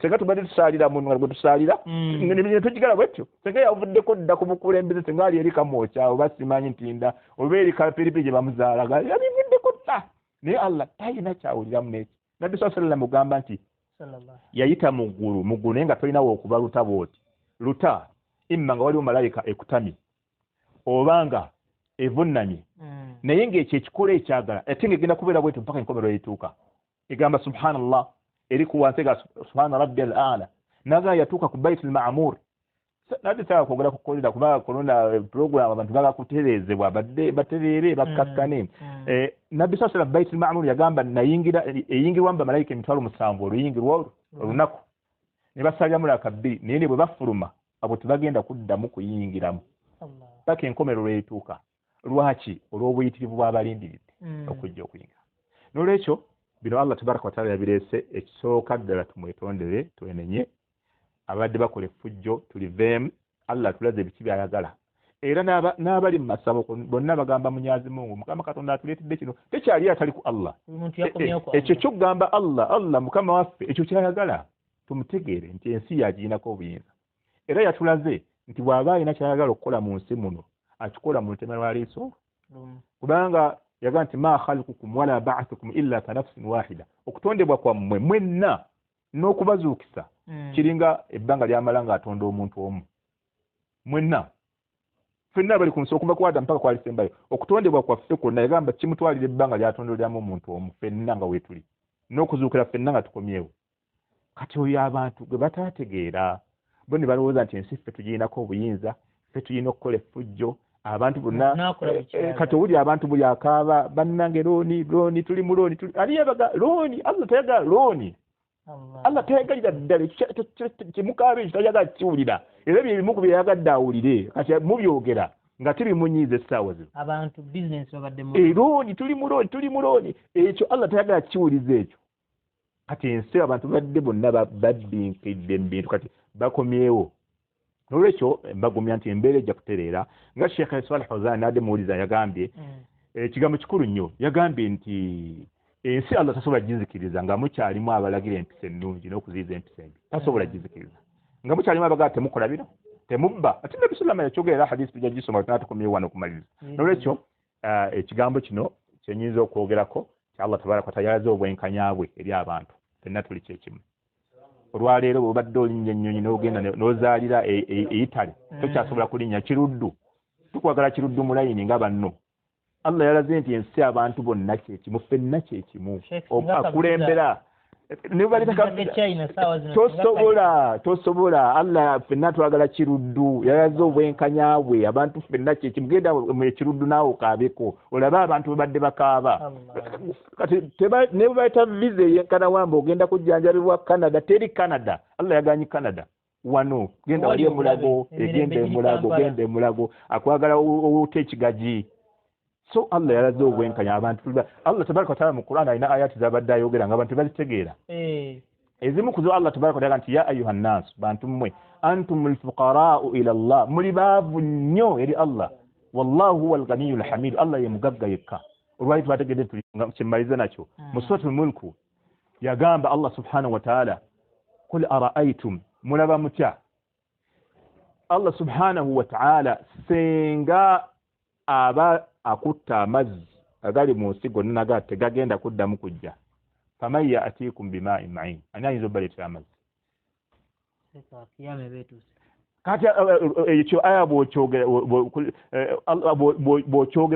singa tubadde tusaalira mu gwe tusaalira ne tugigala bwetyo singa yavuddeko dda ku bukulembeze singa ali eri kamwokya oba simanyi ntinda oba eri kapiripiri gye bamuzaalaga yabivuddeko dda naye Allah talina kyawuliramu n'eki nabbi sallallahu mugamba nti yayita mu ggulu naye nga tolinawo okuba luta bwoti luta imma nga waliwo malayika ekutamye obanga evunnamye naye ng'ekyo ekikola ekyagala ate ng'egenda kubeera bwetyo mpaka enkomerero yetuuka egamba subhanallah eri ku wansi ga subhana rabbi al ala naga yatuuka ku bait al ma'mur nadi saa kwogera kukolera kuba kolona program abantu baga kuterezebwa badde baterere bakakkane nabbi sallallahu alaihi bait al ma'mur yagamba eyingirwa mba malayika emitwalo 7 oluyingirwa olunaku ne basalya mulaka bbiri naye ne bwe bafuluma abo tebagenda kuddamu kuyingiramu paka enkomerero yetuuka lwaki olw'obuyitirivu bw'abalindiridde okujja okuyingira n'olwekyo bino Allah tabaraka wa taala yabireese ekisooka ddala tumwetondere twenenye abadde bakola effujjo tuliveemu Allah tulaze biki byayagala era n'abali mu masabo bonna bagamba munyazi Mungu Mukama Katonda atuleetedde kino tekyali atali ku Allah ekyo kyokugamba Allah Mukama waffe ekyo kyayagala tumutegeere nti ensi yagirinako obuyinza era yatulaze nti bw'aba alina kyayagala okukola mu nsi muno akikola mu lutemera lwa liiso kubanga yaga nti ma khalqukum wala ba'thukum illa ka nafsin wahida okutondebwa kwammwe mwenna n'okubazuukisa kiringa ebbanga ly'amala ng'atonda omuntu omu mwenna ffenna bali ku nsi okuva ku Adamu mpaka ku alisembayo okutondebwa kwaffe kwonna yagamba kimutwalira ebbanga ly'atondoleramu omuntu omu ffenna nga weetuli n'okuzuukira ffenna nga tukomyewo kati oyo abantu gwe bataategeera bo ne balowooza nti ensi ffe tugirinako obuyinza ffe tulina okukola effujjo abantu bonna kati owuli abantu buli akaaba bannange looni tuli mu looni ali yabaga looni Allah tayagala looni Allah tayagalira ddala kimukaaba ekyo tayagala kiwulira era byebimu ku byeyagadde awulire kati mubyogera nga tibimunyiiza essaawa zino abantu bizinensi babaddemu looni tuli mu looni ekyo Allah tayagala kiwuliza ekyo kati ensi abantu badde bonna babbinkidde mu bintu kati bakomyewo n'olwekyo mbagumya nti embeera ejja kutereera nga Sheikh Salih Fawzan adde muwuliza yagambye ekigambo kikulu nnyo yagambye nti ensi Allah tasobola gizikiriza nga mukyalimu abalagira empisa ennungi n'okuziyiza empisa embi tasobola gizikiriza nga mukyalimu abagaa temukola bino temubba ate Nabbi Sulaiman yakyogera hadisi tujja gisoma tunatukomyewo wano okumaliriza n'olwekyo ekigambo kino kyenyinza okwogerako ti Allah tabaraka wa taala yalaze obwenkanya bwe eri abantu ffenna tuli kyekimu olwaleero bw'obadde olinnya ennyonyi n'ogenda n'ozaalira eyitale tokyasobola kulinnya kiruddu tukwagala kiruddu mu layini nga banno Allah yalaze nti ensi abantu bonna kyekimu ffenna kyekimu akulembera tosobola Allah ffenna twagala kiruddu yalaze obwenkanya bwe abantu ffenna kyekimu genda ekiruddu naawe okaabeko olabe abantu bebadde bakaaba kati ne bwebayita visa eyenkana wamba ogenda kujjanjabibwa Canada teri Canada Allah yaganyi Canada wano genda wali emulago genda emulago akwagala owute ekigaji so Allah yalaze obwenkanya abantu Allah tabaraka wa taala mu Qur'an alina ayati zabadde ayogera nga abantu bazitegeera ezimu kuzo Allah tabaraka wa taala nti ya ayuha nnas bantu mmwe antumul fuqaraa'u ila Allah muli baavu nnyo eri Allah wallahu huwal ghaniyyul hamid Allah ye mugagga yekka olwali twategedde kimaliza nakyo mu suratul mulku yagamba Allah subhanahu wa taala qul ara'aytum mulaba mutya Allah subhanahu wa taala senga aba akutta amazzi agali mu nsi gonna gate gagenda kuddamu kujja faman ya'tikum bima'in ma'in ani ayinza obaleetera amazzi kati ekyo aya bw'okyogera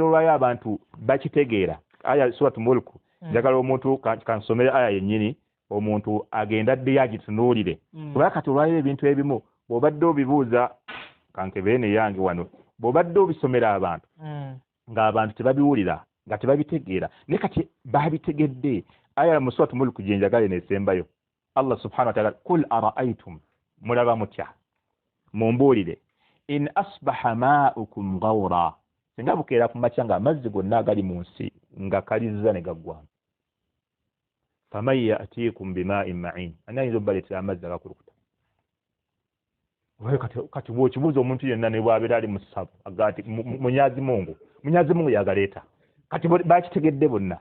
olwayo abantu bakitegeera aya surat mulk njagala omuntu kansomere aya yennyini omuntu agenda addeyo agitunuulire kubanga kati olwayo ebintu ebimu bw'obadde obibuuza kankebeene yange wano bw'obadde obisomera abantu ng'abantu tebabiwulira nga tebabitegeera naye kati babitegedde aya mu surat mulk gye njagala neesembayo Allah subhanahu wa ta'ala kul ara'aytum mulaba mutya mumbuulire in asbaha ma'ukum ghawra singa bukeera ku makya nga amazzi gonna agali mu nsi nga kalizza ne gaggwamu faman ya'tiikum bima'in ma'in ani ayinza obbaleetera amazzi agakulukuta kati bw'okibuuza omuntu yenna ne bw'abeera ali mu ssabu agati munyazi mungu yagaleeta kati bakitegedde bonna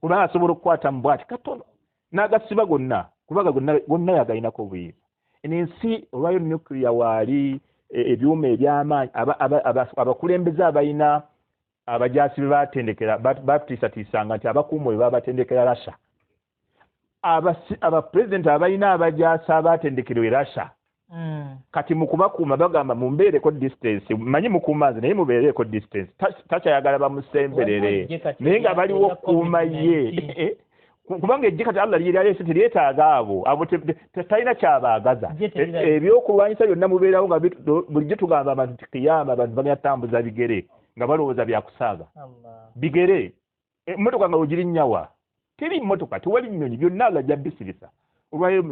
kubanga asobola okukwata mu bwati katono n'agasiba gonna kubaga gonna yagalinako obuyinza ensi olwayo nuclear waali ebyuma eby'amaanyi abakulembeze abalina abajaasi be batendekera batiisatiisanga nti abakuuma bwe babatendekera Russia abapulezidenti abalina abajaasi abatendekerwa Russia kati mu kubakuuma bagamba mumbeereko distance manyi mukuuma nze naye mubeereko distance takyayagala bamusemberere naye nga baliwo okukuuma ye kubanga ejje kati Allah lyalese teryetaaga abo talina kyabaagaza ebyokulwanyisa byonna mubeerawo nga bulijjo tugamba abantu nti kiyama abantu banyatambuza bigere nga balowooza byakusaaga bigere emmotoka nga wegirinyawa teri mmotoka tewali nnyonyi byonna Allah jabisirisa olwayo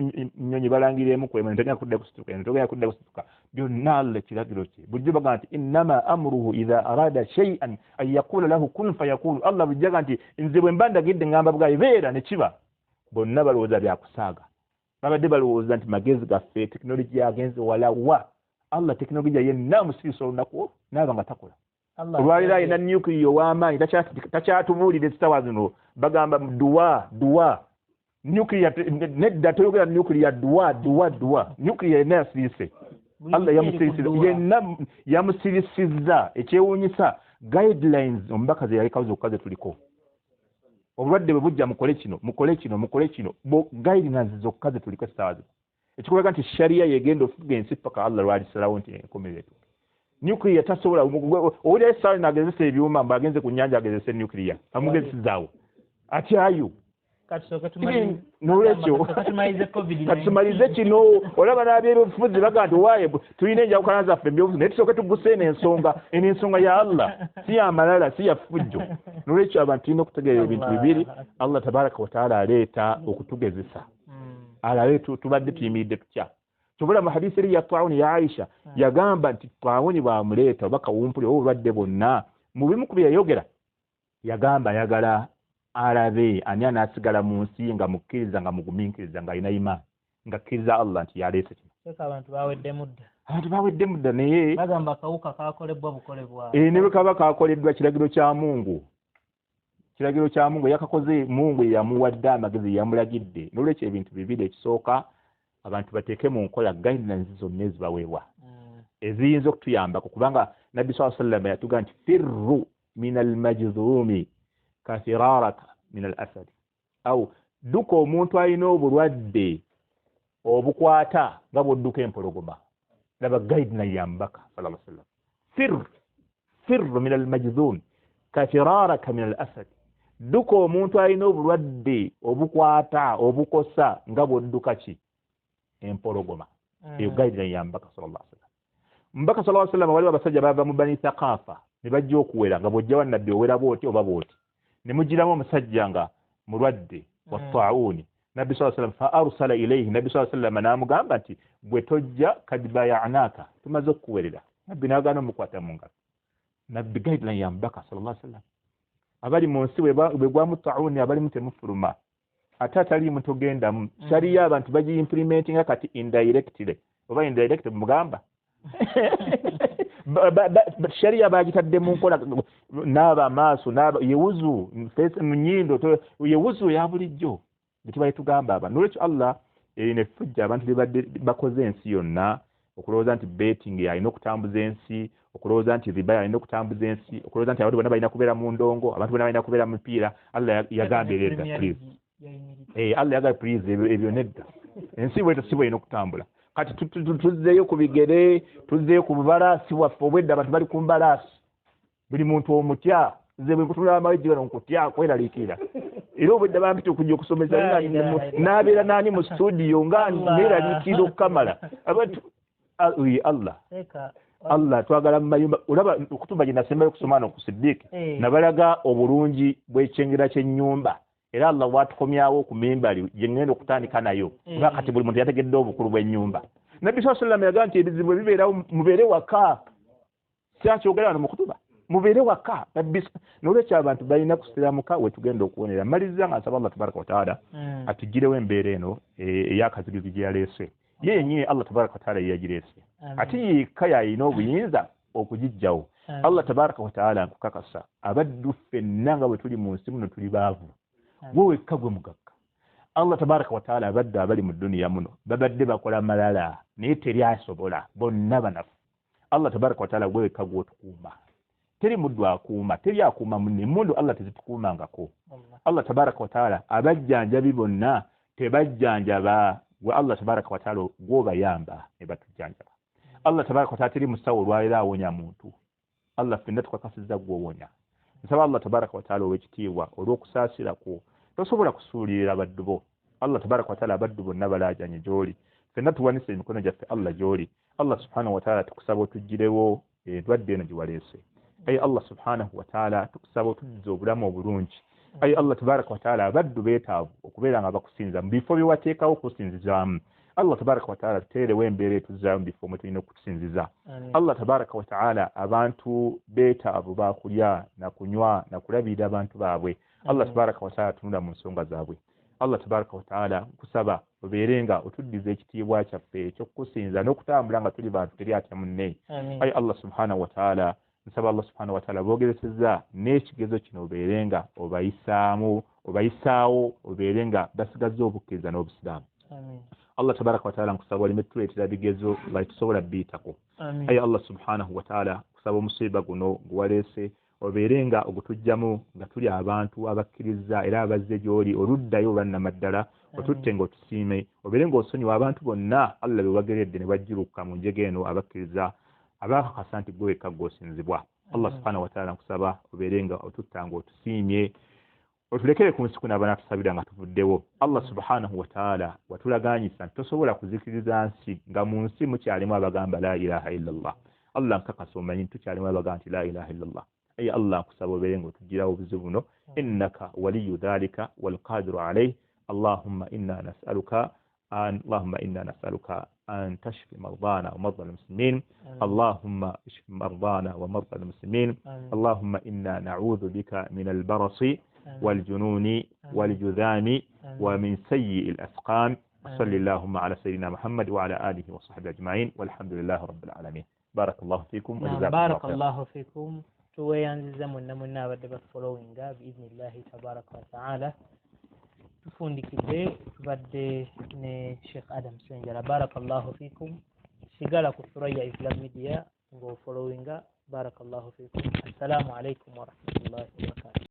nnyonyi balangiremu kwema netogenda kudda kusituka byonna Allah kiragiro kye bulijjo bagamba nti innama amruhu idha arada shay'an an yaqula lahu kun fayakunu Allah bulijjaga nti nze bwe mba ndagidde ngamba bwayo beera ne kiba bonna balowooza byakusaaga babadde balowooza nti magezi gaffe tekinologi yagenze walawa Allah tekinologi yenna musirisa olunaku naaba nga takola olwaliro ayina nuclear ow'amaanyi takyatubuulira ezitawa zino bagamba duwa nuclear nedda toyogera nuclear duwa nuclear yenna yasirise Allah yenna yamusirisizza ekyewuunyisa guidelines omubaka ze yalekawo zokka ze tuliko obulwadde bwe bujja mukole kino guidelines zokka ze tuliko essaawa zino ekikulaga nti sharia yegenda ofuga ensi paka Allah lwalisalawo nti enkomeretu nuclear tasobola owulira essaawa lino agezesa ebyuma mbu agenze ku nnyanja agezese nuclear amugezesizaawo atyayo nolwekyo katumalize kino olaba n'abyebufuzi baga nti waaye tulina enjawukana zaffe ebyobufuzi naye tusooke tuguseeno ensonga ya Allah si ya malala si ya ffujjo nolwekyo abantu tulina okutegeera ebintu bibiri Allah tabaraka wataala aleeta okutugezesa alabe tubadde tuyimiridde tutya tubula mu hadisi eri ya Taawuni ya Aisha yagamba nti Taawuni bwamuleeta oba kawumpuli oba obulwadde bwonna mu bimu ku bye yayogera yagamba ayagala alabe ani anaasigala mu nsi nga mukkiriza nga mugumiikiriza nga alina imaani nga akkiriza Allah nti yaleese kino abantu bawedde mudda naye bagamba akawuka kakolebwa bukolebwa ne bwe kaba kakoleddwa kiragiro kya Mungu yakakoze Mungu yamuwadde amagezi yamulagidde nolwekyo ebintu bibiri ekisooka abantu bateeke mu nkola guidelines zonna ezibaweebwa eziyinza okutuyambako kubanga Nabbi sallallahu alayhi wa sallam yatuga nti firru min almajzumi kafiraraka min al-asad au duka omuntu alina obulwadde obukwata nga bw'odduka empologoma laba guideline ya mbaka sallallahu alayhi wasallam firru min al-majzum kafiraraka min al-asad duka omuntu alina obulwadde obukwata obukosa nga bw'odduka ki empologoma eyo guideline ya mbaka sallallahu alayhi wasallam mbaka sallallahu alayhi wasallam waliwo abasajja bava mu Bani Thaqafa ne bajja okuwera nga bw'ojja wa nabbi owera bwoti oba bwoti ne mugiramu omusajja nga mulwadde wa Taawuni Nabbi sallallahu alayhi wasallam fa arsala ilayhi Nabbi sallallahu alayhi wasallam n'amugamba nti bwe tojja kad bayanaka tumaze okukuwerera Nabbi n'agaana omukwata mu ngalo Nabbi guideline ya mbaka sallallahu alayhi wasallam abali mu nsi bwe gwamu Taawuni abalimu temufuluma ate ataliimu togendamu sharia abantu bagi-implementinga kati indirectly oba indirect mugamba sharia bagitadde mu nkola n'aba amaaso yewuzu mu nnyindo yewuzu ya bulijjo tetubaye tugamba abantu nolwekyo Allah ne fujja abantu bebadde bakoze ensi yonna okulowooza nti betting alina okutambuza ensi okulowooza nti riba alina okutambuza ensi okulowooza nti abantu bonna balina kubeera mu ndongo abantu bonna balina kubeera mu mipiira Allah yagambye erega please Allah yagambye please ebyo nedda ensi bwetyo si bwalina okutambula kati tuzzeeyo ku bigere tuzzeeyo ku bubalaasi waffe obwedda abantu bali ku mbalaasi buli muntu omutya nze bwe nkutunula amawejji gano nkutya kweraliikirira era obwedda bampita okujja okusomesa n'abeera naani mu studio nga neeraliikirira okukamala abantu Allah twagala mu mayumba olaba okutuba gye nasembayo kusoma no ku Siddiq nabalaga obulungi bw'ekyengera ky'ennyumba era Allah watukomyawo ku mimbali gye ngenda okutandika nayo nga kati buli muntu yategedde obukulu bw'ennyumba Nabbi sallallahu alayhi wa sallam yagamba nti ebizibu bibeerawo mubeere waka kyakyogera wano mu kutuba mubeere waka n'olwekyo abantu balina kusiramuka we tugenda okuwonera maliza nga nsaba Allah tabaraka wa taala atugirewo embeera eno ey'akazigizi gye yaleese ye yennyini Allah tabaraka wa taala yeyagireese ate yekka yalina obuyinza okugijjawo Allah tabaraka wa taala nkukakasa abaddu ffenna nga bwe tuli mu nsi muno tuli baavu gwe wekka gwe mugagga Allah tabaraka wa taala abaddu abali mu dduniya muno babadde bakola malala naye teri asobola bonna banafu Allah tabaraka wa taala gwe wekka gw'otukuuma teri muddu akuuma teri akuuma munne mundu Allah tezitukuumangako Allah tabaraka wa taala abajjanjabi bonna tebajjanjaba gwe Allah tabaraka wa taala gw'obayamba ne batujjanjaba Allah tabaraka wa taala teri musawo olwalira awonya muntu Allah ffenna tukakasizza gw'owonya nsaba Allah tabaraka wa taala ow'ekitiibwa olw'okusaasira kwo tosobola kusuulirira baddu bo Allah tabaraka wa taala abaddu bonna balaajanye gy'oli ffenna tuwanise emikono gyaffe Allah gy'oli Allah subhanahu wa taala tukusaba otuggirewo endwadde eno gye waleese ayi Allah subhanahu wa taala tukusaba otuddize obulamu obulungi ayi Allah tabaraka wa taala abaddu beetaavu okubeera nga bakusinza mu bifo bye wateekawo okusinzizaamu Allah tabaraka wa taala tuteerewo embeera etuzaamu mu bifo mwe tulina okutusinziza Allah tabaraka wa taala abantu beetaavu baakulya na kunywa na kulabirira abantu baabwe Allah tabaraka wa taala tunula mu nsonga zaabwe Allah tabaraka wa taala nkusaba obeere nga otuddiza ekitiibwa kyaffe ekyokukusinza n'okutambula nga tuli bantu teri atya munne ayi Allah subhanahu wa taala nsaba Allah subhanahu wa taala boogerezeza n'ekigezo kino obeere nga obayisaawo obeere nga basigazza obukkiriza n'obusiraamu Allah tabaraka wa taala nkusaba oleme tuleetera bigezo nga tusobola biyitako ayi Allah subhanahu wa taala nkusaba omusiiba guno gwaleese obeere nga ogutujjamu nga tuli abantu abakkiriza era abazze gy'oli oluddayo olwannamaddala otutte ng'otusiime obeere ng'osonyiwa abantu bonna Allah be wageredde ne bajjiruka mu njege eno abakkiriza abakakasa nti gwe wekka gw'osinzibwa Allah subhanahu wa taala nkusaba obeere nga otutta ng'otusiimye otulekere ku nsi kuno abanaatusabira nga tuvuddewo Allah subhanahu wa taala watulaganyisa nti tosobola kuzikiriza nsi nga mu nsi mukyalimu abagamba la ilaha illallah Allah nkakasa omanyi nti tukyalimu abagamba nti la ilaha illallah ayi Allah nkusaba obeere nga otugirawo obuzibu buno innaka waliyu dhalika walqadiru alayhi اللهم إنا نسألك أن تشفي مرضانا ومرضى المسلمين اللهم اشف مرضانا ومرضى المسلمين اللهم إنا نعوذ بك من البرص والجنون والجذام ومن سيء الأسقام صلى اللهم على سيدنا محمد وعلى آله وصحبه أجمعين والحمد لله رب العالمين بارك الله فيكم بارك الله فيكم tuweyanziza mwenna mwenna abadde bafolowinga biidhnillahi tabaraka wa taala tufundikidde tubadde ne Sheikh Adam Senjala barakallahu fikum sigala ku Thuraya Islam Media ng'ofolowinga barakallahu fikum assalamu alaikum wa rahmatullahi wa barakatuh